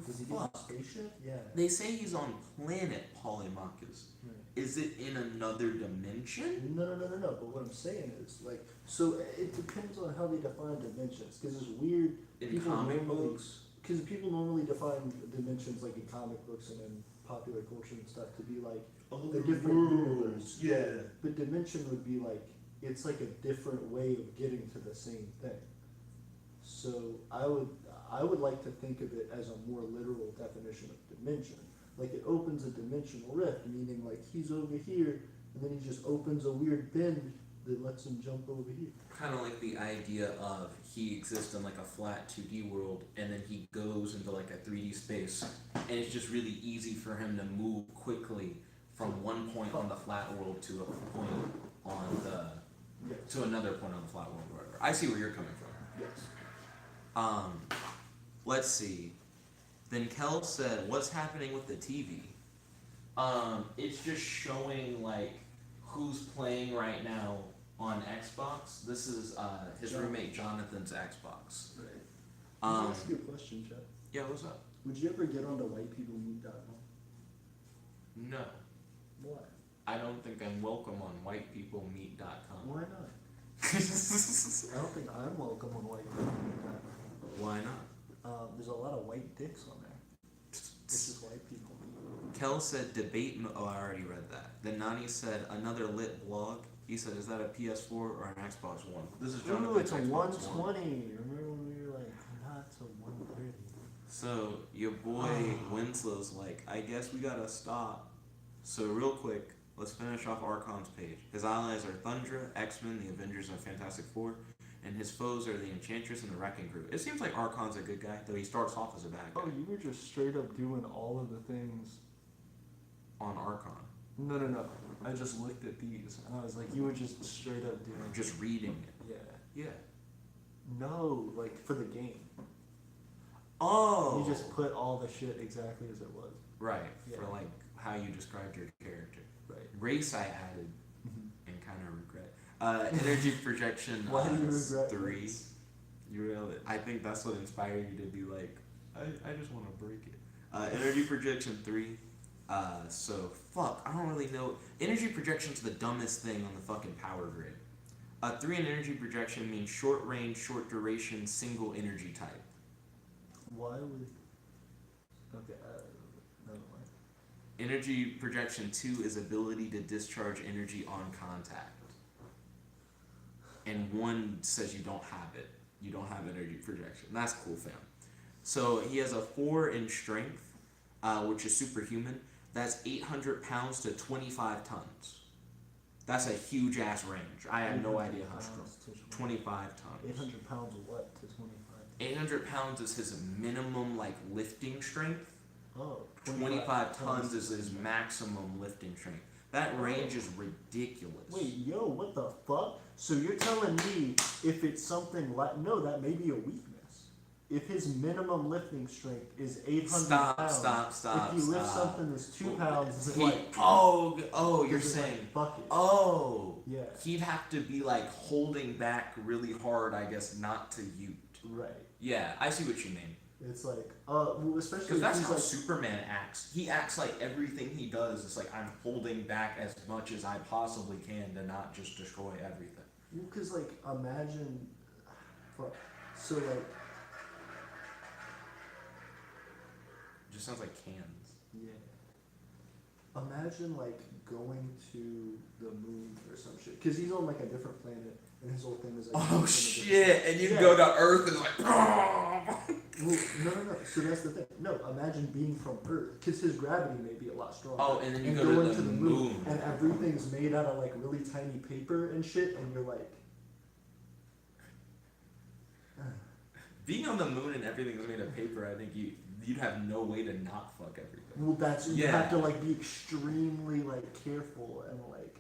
Does he get fuck. a spaceship? Yeah. They say he's on planet Polymachus. Right. Is it in another dimension? No. But what I'm saying is, so it depends on how they define dimensions. Because it's weird. In comic books? Because people normally define dimensions, in comic books and in popular culture and stuff, to be a different universe. Yeah. But dimension would be it's like a different way of getting to the same thing. So I would like to think of it as a more literal definition of dimension. Like it opens a dimensional rift, meaning like he's over here, and then he just opens a weird bend that lets him jump over here. Kind of like the idea of he exists in like a flat 2D world, and then he goes into like a 3D space, and it's just really easy for him to move quickly from one point on the flat world to a point on the Yes. to another point on the flat world, or whatever. I see where you're coming from. Yes. Let's see. Then Kel said, "What's happening with the TV?" It's just showing like who's playing right now on Xbox. This is his roommate Jonathan's Xbox. Right. Let me ask you a question, Chad. Yeah, what's up? Would you ever get onto whitepeoplemeet.com? No, Why? I don't think I'm welcome on whitepeoplemeet.com. Why not? I don't think I'm welcome on whitepeoplemeet.com. Why not? There's a lot of white dicks on there. This is white people. Kel said oh, I already read that. Then Nani said another lit blog. He said, "Is that a PS4 or an Xbox One?" This is Jonathan's Ooh, it's a Xbox One. 120. Remember when we were like, nah, it's a 130. So your boy Winslow's like, "I guess we gotta stop." So real quick, let's finish off Archon's page. His allies are Thundra, X-Men, the Avengers, and Fantastic Four, and his foes are the Enchantress and the Wrecking Crew. It seems like Archon's a good guy, though he starts off as a bad guy. Oh, you were just straight up doing all of the things. On Archon. No. I just looked at these and I was like, you were just straight up doing. Just reading it. Yeah. Yeah. No, like for the game. Oh! You just put all the shit exactly as it was. Right, Yeah. for like how you described your character. Right. Race I added and kind of regret. Energy projection Why do you regret 3. race? You really, I think that's what inspired you to be like, I just want to break it. Energy projection 3. So fuck, I don't really know. Energy projection's the dumbest thing on the fucking power grid. 3 in energy projection means short range, short duration, single energy type. Why would? Okay, never mind. Energy projection 2 is ability to discharge energy on contact. And 1 says you don't have it. You don't have energy projection. That's cool, fam. So he has a 4 in strength, which is superhuman. That's 800 pounds to 25 tons. That's a huge ass range. I have no idea how strong. 25 tons. 800 pounds of what to 25? 800 pounds is his minimum like lifting strength. Oh, 25 tons is his maximum lifting strength. That range is ridiculous. Wait, yo, what the fuck? So you're telling me if it's something like, no, that may be a weakness. If his minimum lifting strength is 800 pounds, Stop. if you lift something that's 2 pounds, it's like, you're saying, like bucket. Yeah. He'd have to be like holding back really hard, I guess, not to ute. Right. Yeah, I see what you mean. It's like, well, especially Because that's if how he's like, Superman acts. He acts like everything he does is like, I'm holding back as much as I possibly can to not just destroy everything. well, because like, imagine, fuck. So like, Just sounds like cans. yeah. Imagine like going to the moon or some shit. Because he's on like a different planet, and his whole thing is like. Oh shit! And you go to Earth and like. Well, no. So that's the thing. No, imagine being from Earth, because his gravity may be a lot stronger. Oh, and then you go going to the moon. and everything's made out of like really tiny paper and shit, and you're like. Being on the moon and everything is made of paper, I think you'd have no way to not fuck everything. Well, that's you Yeah. have to like be extremely like careful and like.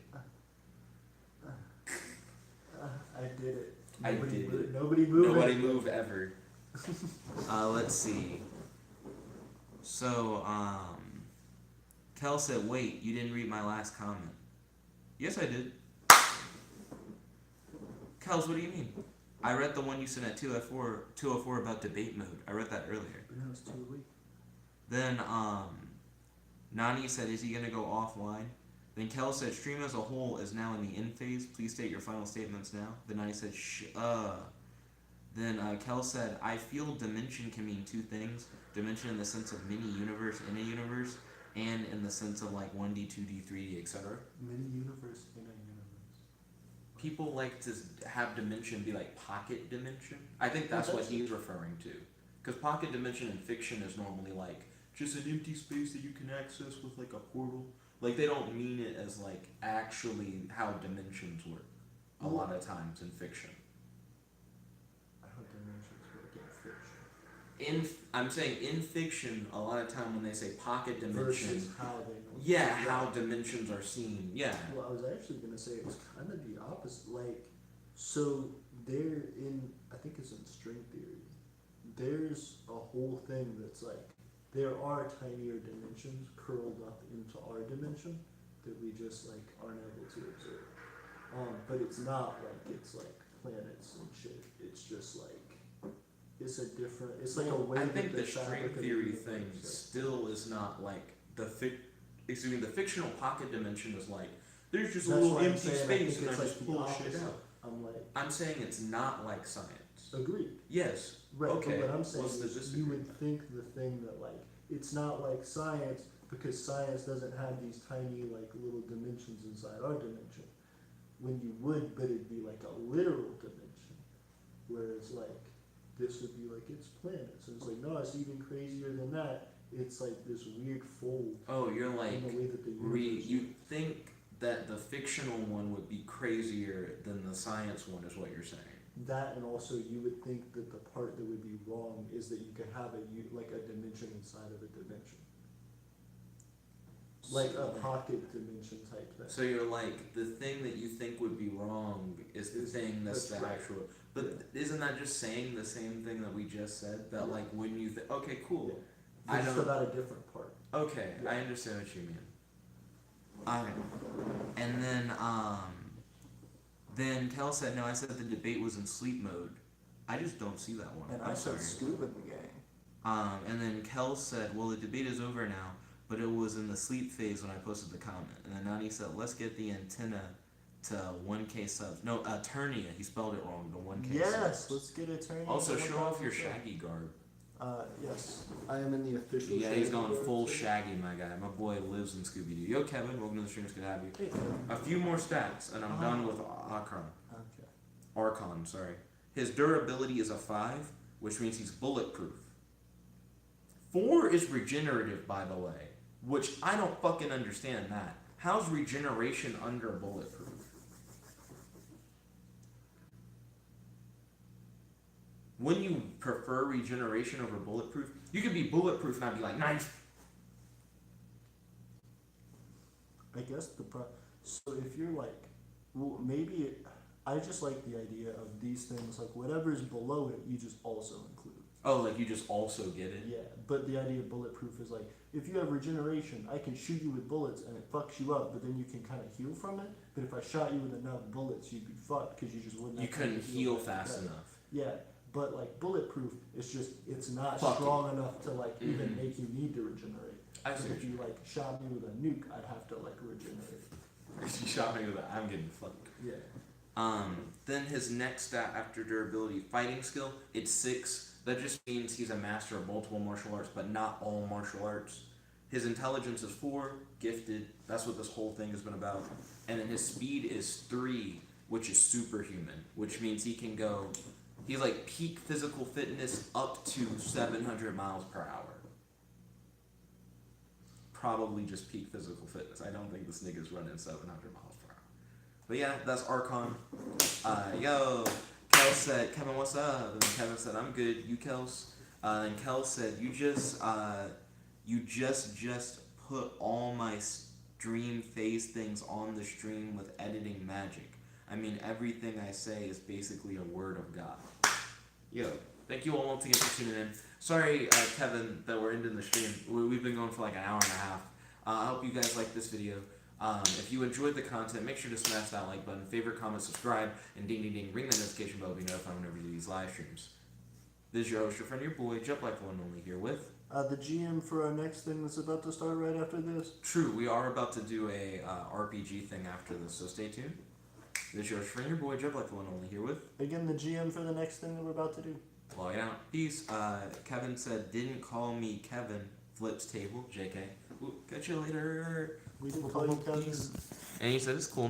I did it. I did it. Nobody moved. Nobody move ever. Let's see. So, Kel said, "Wait, you didn't read my last comment." Yes, I did. Kels, what do you mean? I read the one you sent at 204 about debate mode. I read that earlier. But now it's too late. Then, Nani said, "Is he gonna go offline?" Then Kel said, "Stream as a whole is now in the end phase. Please state your final statements now." Then Nani said, Then Kel said, "I feel dimension can mean 2 things. Dimension in the sense of mini universe in a universe, and in the sense of like 1D, 2D, 3D, etc. Mini universe in a universe. people like to have dimension be like pocket dimension. I think that's what he's referring to. Because pocket dimension in fiction is normally like just an empty space that you can access with like a portal. Like they don't mean it as like actually how dimensions work a lot of times in fiction. How dimensions work in fiction. I'm saying in fiction, a lot of time when they say pocket dimension, Versus how they know. yeah, how dimensions are seen, yeah. Well, I was actually gonna say it's kind of the opposite. Like, so they're in, I think it's in string theory. There's a whole thing that's like, there are tinier dimensions curled up into our dimension that we just like aren't able to observe. But it's not like it's like planets and shit. It's just like it's a different. It's like a way. I think that the string theory thing still is not like the the fictional pocket dimension is like there's just a little empty space and I just pull shit out. I'm saying it's not like science. Agreed. Yes. Right. Okay. But what I'm saying What's the is you would think the thing that like it's not like science because science doesn't have these tiny like little dimensions inside our dimension. When you would, but it'd be like a literal dimension. Whereas like this would be like it's planets. And it's like no, it's even crazier than that. It's like this weird fold. Oh, you're like in the way that the you think that the fictional one would be crazier than the science one is what you're saying. That and also you would think that the part that would be wrong is that you could have like a dimension inside of a dimension. Like a pocket dimension type thing. So you're like, the thing that you think would be wrong is the thing that's the actual. But isn't that just saying the same thing that we just said? That like when you think, okay, cool. Yeah. Just about a different part. Okay, yeah. I understand what you mean. And then Kel said, no, I said the debate was in sleep mode. I just don't see that one. And I said Scoob in the gang. And then Kel said, well, the debate is over now, but it was in the sleep phase when I posted the comment. And then Nani said, let's get the antenna to 1K subs. No, Eternia. He spelled it wrong, the 1K subs. Yes, let's get Eternia. Also, show off your Shaggy garb. Yes. I am in the official Yeah, he's going full Shaggy, my guy. My boy lives in Scooby-Doo. Yo, Kevin, welcome to the stream. It's good to have you. Hey, Kevin. A few more stats, and I'm done with Archon. Okay. Archon, sorry. His durability is a 5, which means he's bulletproof. 4 is regenerative, by the way, which I don't fucking understand that. How's regeneration under bulletproof? Wouldn't you prefer regeneration over bulletproof? You could be bulletproof and I'd be like, nice. I guess so if you're like, well, maybe I just like the idea of these things, like whatever's below it, you just also include. Oh, like you just also get it? Yeah, but the idea of bulletproof is like, if you have regeneration, I can shoot you with bullets and it fucks you up, but then you can kind of heal from it. But if I shot you with enough bullets, you'd be fucked because you just wouldn't. You couldn't heal fast enough. Yeah, but like bulletproof, it's not Fuck strong enough to like even make you need to regenerate. I see. If you like shot me with a nuke, I'd have to like regenerate. If you shot me with that, I'm getting fucked. Yeah. Then his next stat after durability, fighting skill, it's 6. That just means he's a master of multiple martial arts, but not all martial arts. His intelligence is 4, gifted. That's what this whole thing has been about. And then his speed is 3, which is superhuman, which means he can go. He's like peak physical fitness up to 700 miles per hour. Probably just peak physical fitness. I don't think this nigga's running 700 miles per hour. But yeah, that's Archon. Yo, Kel said, Kevin, what's up? And Kevin said, I'm good. You, Kels? And Kel said, you just put all my stream phase things on the stream with editing magic. I mean, everything I say is basically a word of God. Yo, thank you all once again for tuning in. Sorry, Kevin, that we're ending the stream. We've been going for like an hour and a half. I hope you guys liked this video. If you enjoyed the content, make sure to smash that like button, favorite, comment, subscribe, and ding ding ding, ring that notification bell to be notified whenever you do these live streams. This is your host, your friend, your boy, jetblackrlsh only here with... the GM for our next thing that's about to start right after this. True, we are about to do a RPG thing after this, so stay tuned. This is your friend, your boy, jetblackrlsh only here with... Again, the GM for the next thing that we're about to do. Log it out. Peace. Kevin said, didn't call me Kevin. Flips table. JK. Ooh, catch you later. We didn't call you Kevin. And he said, it's cool.